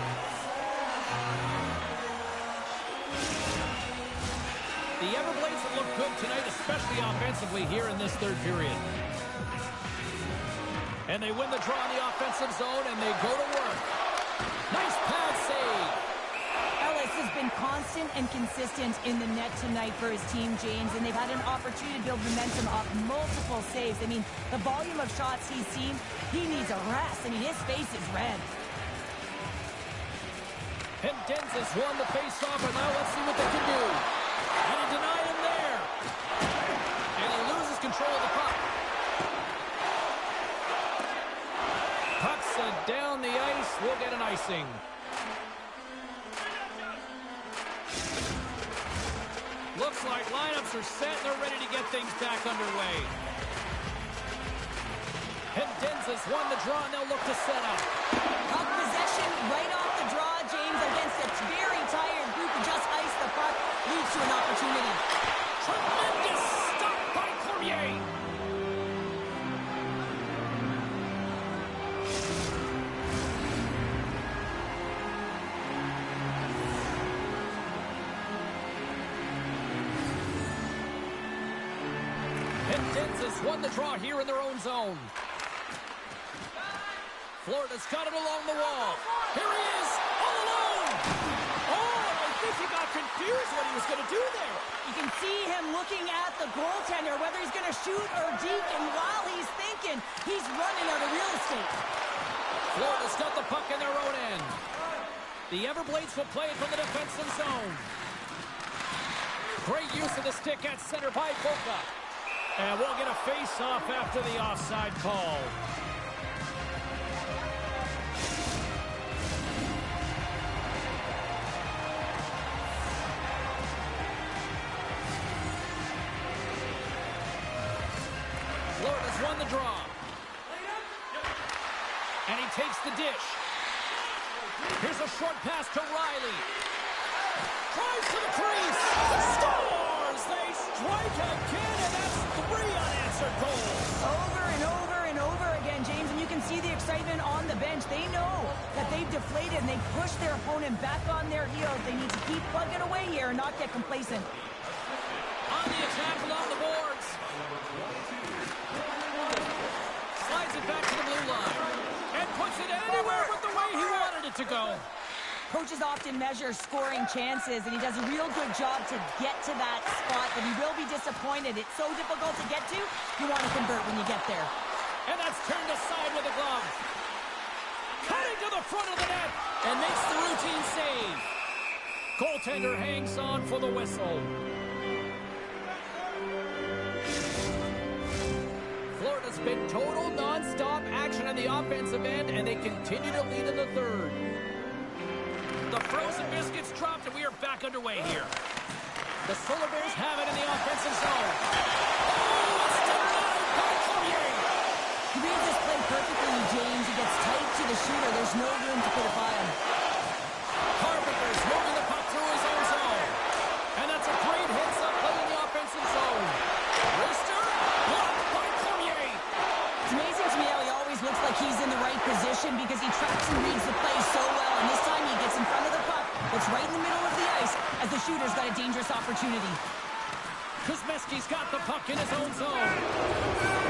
The Everblades have looked good tonight, especially offensively here in this third period. And they win the draw in the offensive zone, and they go to work. Nice pad save. Ellis has been constant and consistent in the net tonight for his team, James, and they've had an opportunity to build momentum off multiple saves. I mean, the volume of shots he's seen, he needs a rest. I mean, his face is red. And Denzis won the face-off, and now let's see what they can do. And he denied him there. And he loses control of the puck. Puck's down the ice. We'll get an icing. Looks like lineups are set. They're ready to get things back underway. And Denzis won the draw, and they'll look to set up. Puck possession right off the draw, James, against a very tired group who just iced the puck, leads to an opportunity. Tremendous stop by Cormier. And Denzis won the draw here in their own zone. Florida's got it along the wall. Here he is, all alone. Oh, I think he got confused what he was going to do there. You can see him looking at the goaltender, whether he's going to shoot or deke, and while he's thinking, he's running out of real estate. Florida's got the puck in their own end. The Everblades will play it from the defensive zone. Great use of the stick at center by Boca. And we'll get a face-off after the offside call. Florida's won the draw. And he takes the dish. Here's a short pass to Riley. Drives to the crease. Scores! They strike again, and that's 3 unanswered goals. Over and over and over again, James, and you can see the excitement on the bench. They know that they've deflated, and they push their opponent back on their heels. They need to keep plugging away here and not get complacent. the attack along the boards. Slides it back to the blue line. And puts it anywhere but the way he wanted it to go. Coaches often measure scoring chances, and he does a real good job to get to that spot, but he will be disappointed. It's so difficult to get to, you want to convert when you get there. And that's turned aside with a glove. Cutting to the front of the net and makes the routine save. Goaltender hangs on for the whistle. Florida's been total non-stop action on the offensive end, and they continue to lead in the third. The frozen biscuits dropped, and we are back underway here. The Solar Bears have it in the offensive zone. Oh, it's denied by Cormier. He reads this play perfectly, James. He gets tight to the shooter. There's no room to put it by him. Carpenter's moving the puck through his own zone. And that's a great heads-up play in the offensive zone. Rister, blocked by Cormier. It's amazing to me how he always looks like he's in the right position because he tracks and reads the play so well. And this time he gets in front of the puck. It's right in the middle of the ice as the shooter's got a dangerous opportunity. Kuzmeski's got the puck in his own zone.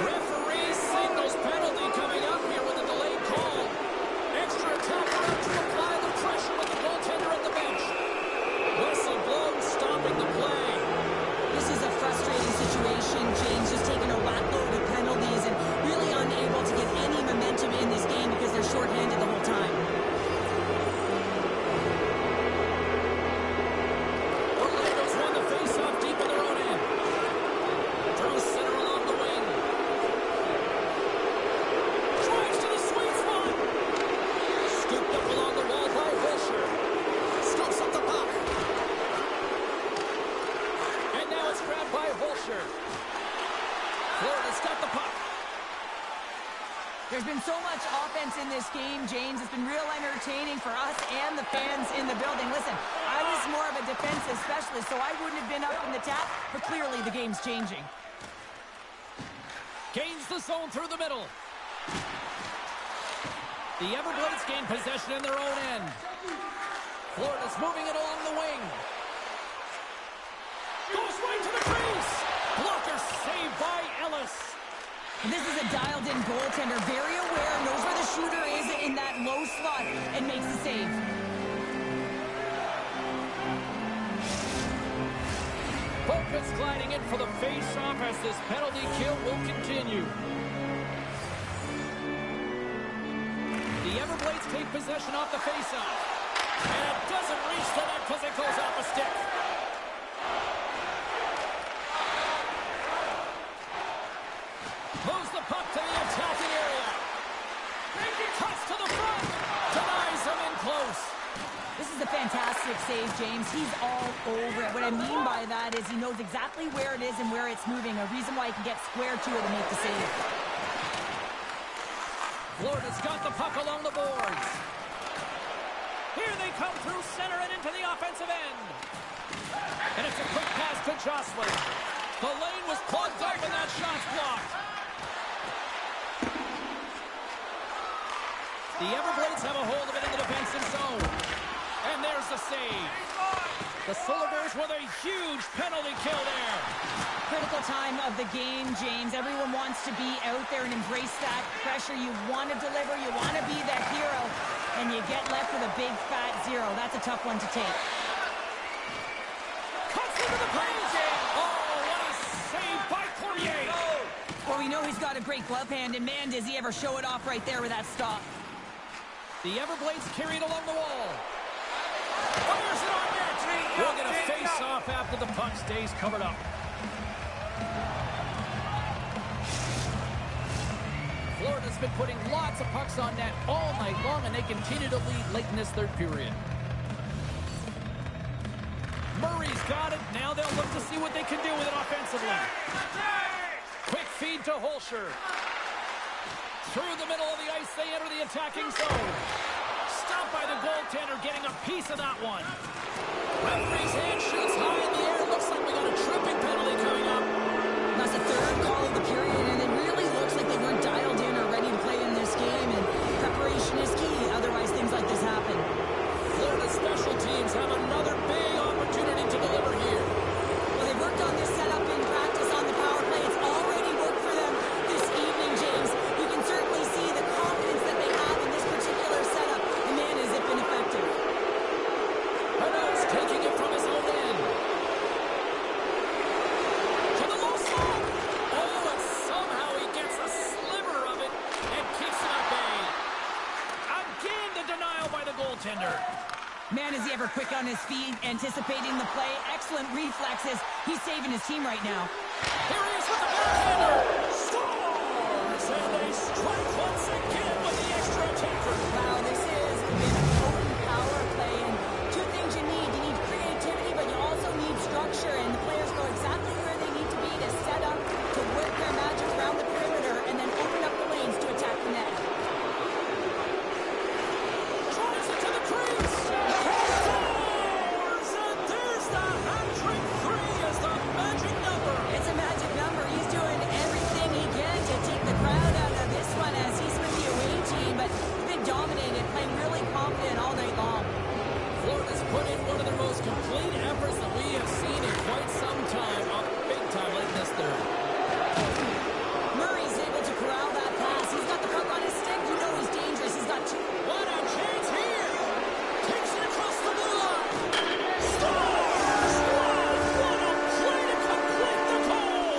Referee signals penalty coming up here with a delayed call. Extra attacker out to apply the pressure with the goaltender at the bench. Whistle blown, stopping the play. This is a frustrating situation. James just taking a whack load of penalties and really unable to get any momentum in this game because they're shorthanded the whole time. Orlando's won the face-off deep in their own end. Through center along the wing. Drives to the sweet spot. Scooped up along the wall by Fisher. Scoops up the puck. And now it's grabbed by Holscher. Florida's got the puck. There's been so much offense in this game, James. It's been real entertaining for us and the fans in the building. Listen, I was more of a defensive specialist, so I wouldn't have been up in the tap, but clearly the game's changing. Gains the zone through the middle. The Everblades gain possession in their own end. Florida's moving it along the wing. Goes right to the crease. Blocker saved by Ellis. This is a dialed-in goaltender, very aware, knows where the shooter is in that low slot, and makes the save. Bocas gliding in for the face-off as this penalty kill will continue. The Everblades take possession off the face-off. And it doesn't reach the net because it goes off a stick. Moves the puck to the attacking area. Cuts to the front. Denies him in close. This is a fantastic save, James. He's all over it. What I mean by that is he knows exactly where it is and where it's moving, a reason why he can get square to it and make the save. Florida's got the puck along the boards. Here they come through center and into the offensive end. And it's a quick pass to Jostling. The lane was plugged up and that shot's blocked. The Everblades have a hold of it in the defensive zone. And there's the save. The Solar Bears with a huge penalty kill there. Critical time of the game, James. Everyone wants to be out there and embrace that pressure. You want to deliver. You want to be that hero. And you get left with a big, fat zero. That's a tough one to take. Cuts into the post. Oh, what a save by Cormier. Well, we know he's got a great glove hand, and man, does he ever show it off right there with that stop. The Everblades carried along the wall. Fires it on net. We'll get a face-off after the puck stays covered up. Florida's been putting lots of pucks on net all night long, and they continue to lead late in this third period. Murray's got it. Now they'll look to see what they can do with it offensively. Quick feed to Holscher. Through the middle of the ice, they enter the attacking zone. Stopped by the goaltender, getting a piece of that one. Referee's hand shoots high in the air. Looks like we got a tripping penalty coming up. That's the third call of the period, and it really looks like they weren't dialed in or ready to play in this game, and preparation is key. Otherwise, things like this happen. Florida special teams have another big opportunity to deliver here. Well, they worked on this setup in defender. Man, is he ever quick on his feet, anticipating the play. Excellent reflexes. He's saving his team right now. Here he is with the backhander. Scores! And they strike once again with the extra attacker. Wow, this is a bit of potent power play. And two things you need. You need creativity, but you also need structure. And the players know exactly where they need to be to set up, to work their magic around the perimeter, and then open up the lanes to attack the net. Drives it to the crease. Scores! And there's the hat-trick three as the magic number. It's a magic number. He's doing everything he can to take the crowd out of this one as he's with the away team, but he's been dominated, playing really confident all night long. Florida's put in one of their most complete efforts that we have seen in quite some time. A big time late in this third. Murray's able to corral that pass. He's got the puck on his stick. You know he's dangerous. He's got two. What a chance here! Takes it across the blue line. Scores! What a play to complete the goal!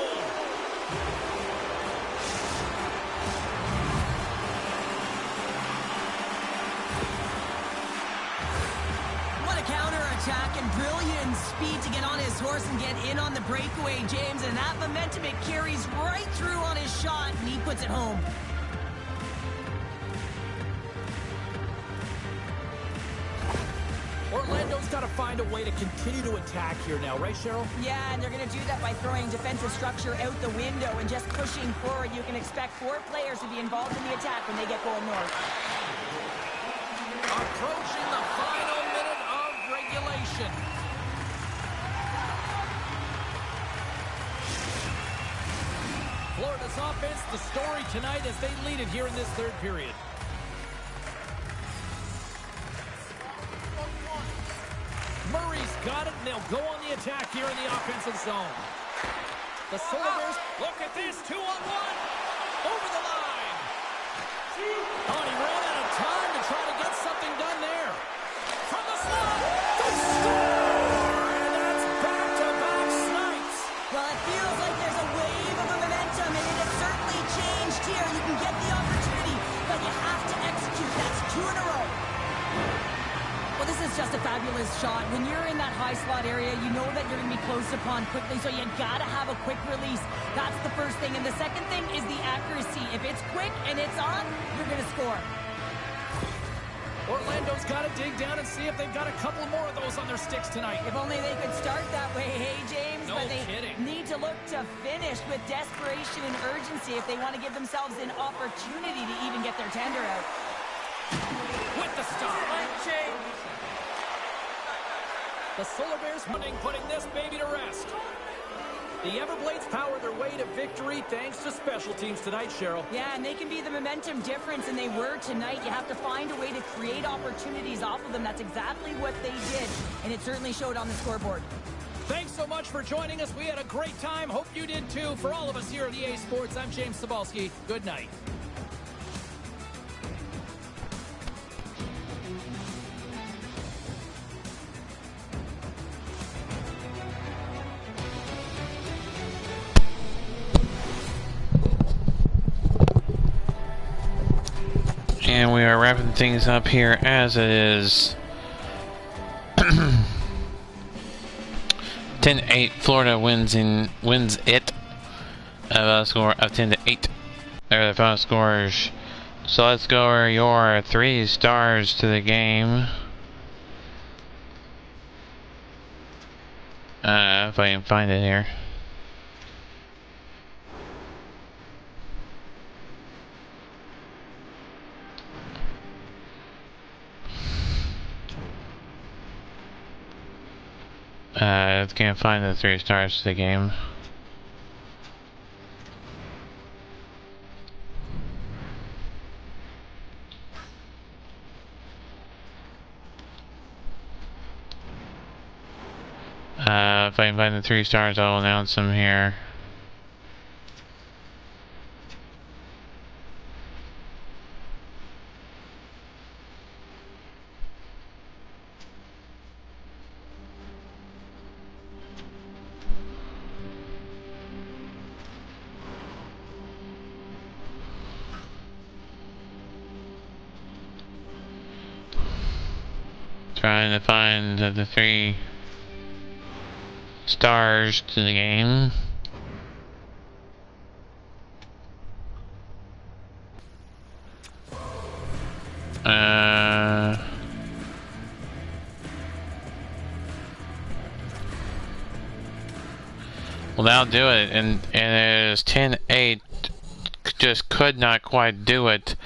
What a counter-attack and brilliant speed to get on his horse and get in on the breakaway, James. And that momentum, it carries right through on his shot, and he puts it home. Orlando's got to find a way to continue to attack here now, right, Cheryl? Yeah, and they're going to do that by throwing defensive structure out the window and just pushing forward. You can expect 4 players to be involved in the attack when they get going north. Approaching the final minute of regulation. Florida's offense, the story tonight as they lead it here in this third period. Murray's got it, and they'll go on the attack here in the offensive zone. The Solar Bears, look at this, 2-on-1, over the line. Oh, and he ran out of time to try to get something done there. From the slot, they score! And that's back-to-back snipes. Well, it feels like there's a wave of momentum, and it has certainly changed here. You can get the opportunity, but you have to execute. That's 2 in a row. Well, this is just a fabulous shot. When you're in that high slot area, you know that you're going to be close upon quickly, so you got to have a quick release. That's the first thing. And the second thing is the accuracy. If it's quick and it's on, you're going to score. Orlando's got to dig down and see if they've got a couple more of those on their sticks tonight. If only they could start that way, hey, James. No but they kidding. need to look to finish with desperation and urgency if they want to give themselves an opportunity to even get their tender out. With the stop. The Solar Bears putting this baby to rest. The Everblades power their way to victory thanks to special teams tonight, Cheryl. Yeah, and they can be the momentum difference, and they were tonight. You have to find a way to create opportunities off of them. That's exactly what they did, and it certainly showed on the scoreboard. Thanks so much for joining us. We had a great time. Hope you did too. For all of us here at EA Sports, I'm James Cebulski. Good night. And we are wrapping things up here as it is 10-8. Florida wins it a score of 10-8. There are the final scores. So let's go over your 3 stars to the game. If I can find it here. Can't find the 3 stars to the game. If I can find the 3 stars, I'll announce them here. Trying to find the 3 stars to the game. Well, that'll do it, and it is 10-8. Just could not quite do it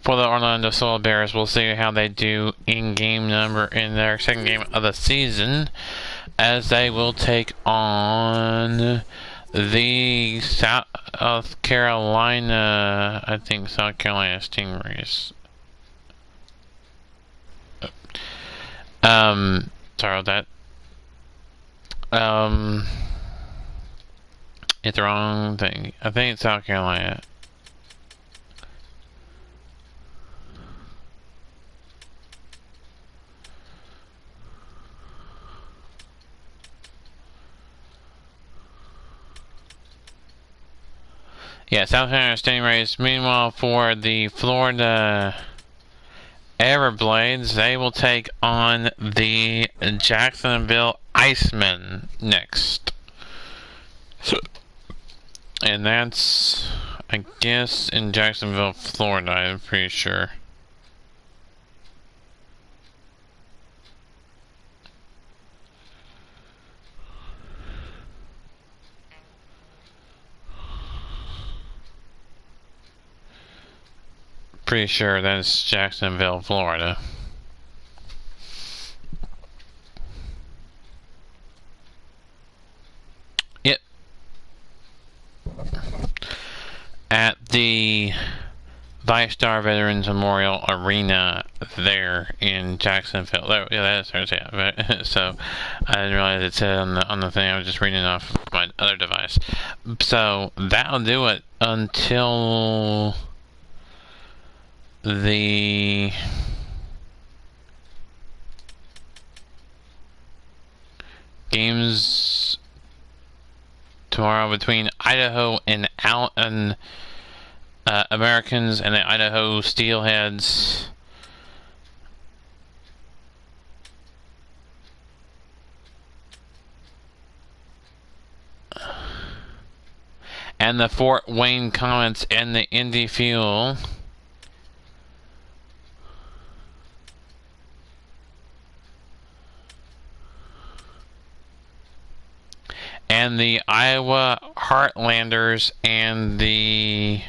for the Orlando Solar Bears. We'll see how they do in game number in their second game of the season, as they will take on the South Carolina, I think South Carolina Stingrays. Sorry about that. It's the wrong thing. I think it's South Carolina. Yeah, South Carolina Stingrays. Meanwhile, for the Florida Everblades, they will take on the Jacksonville Icemen next. And that's, I guess, in Jacksonville, Florida, I'm pretty sure. Pretty sure that's Jacksonville, Florida. Yep. At the VyStar Veterans Memorial Arena there in Jacksonville. Oh, yeah, that's hers, yeah. So I didn't realize it said on the thing. I was just reading off my other device. So that'll do it until the games tomorrow between Idaho and Americans and the Idaho Steelheads. And the Fort Wayne Comets and the Indy Fuel. And the Iowa Heartlanders and the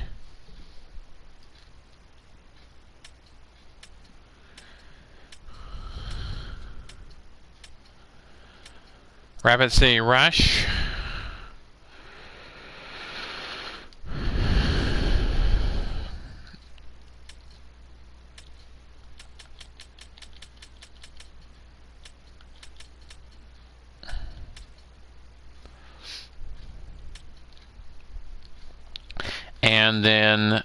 Rapid City Rush. And then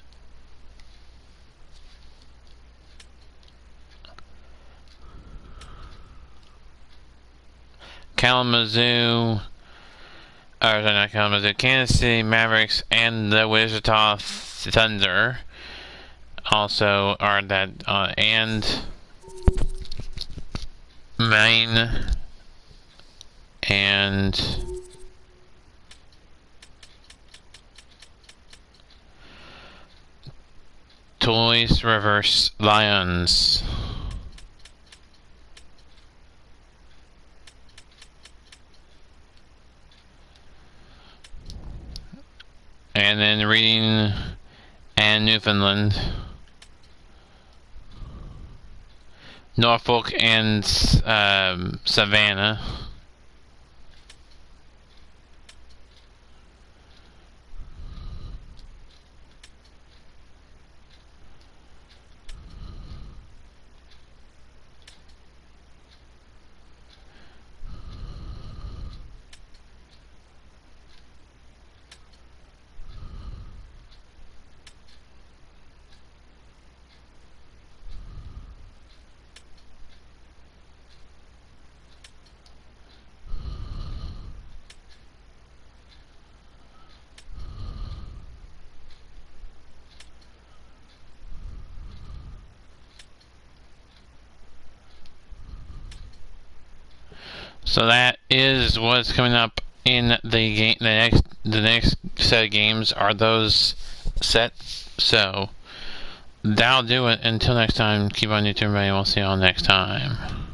Kalamazoo, or not Kalamazoo, Kansas City Mavericks and the Wichita Thunder also are that, and Maine and Toulouse Reverse Lions. And then Reading and Newfoundland. Norfolk and Savannah. So that is what's coming up in the game. The next set of games are those sets. So that'll do it. Until next time, keep on YouTube, everybody. We'll see you all next time.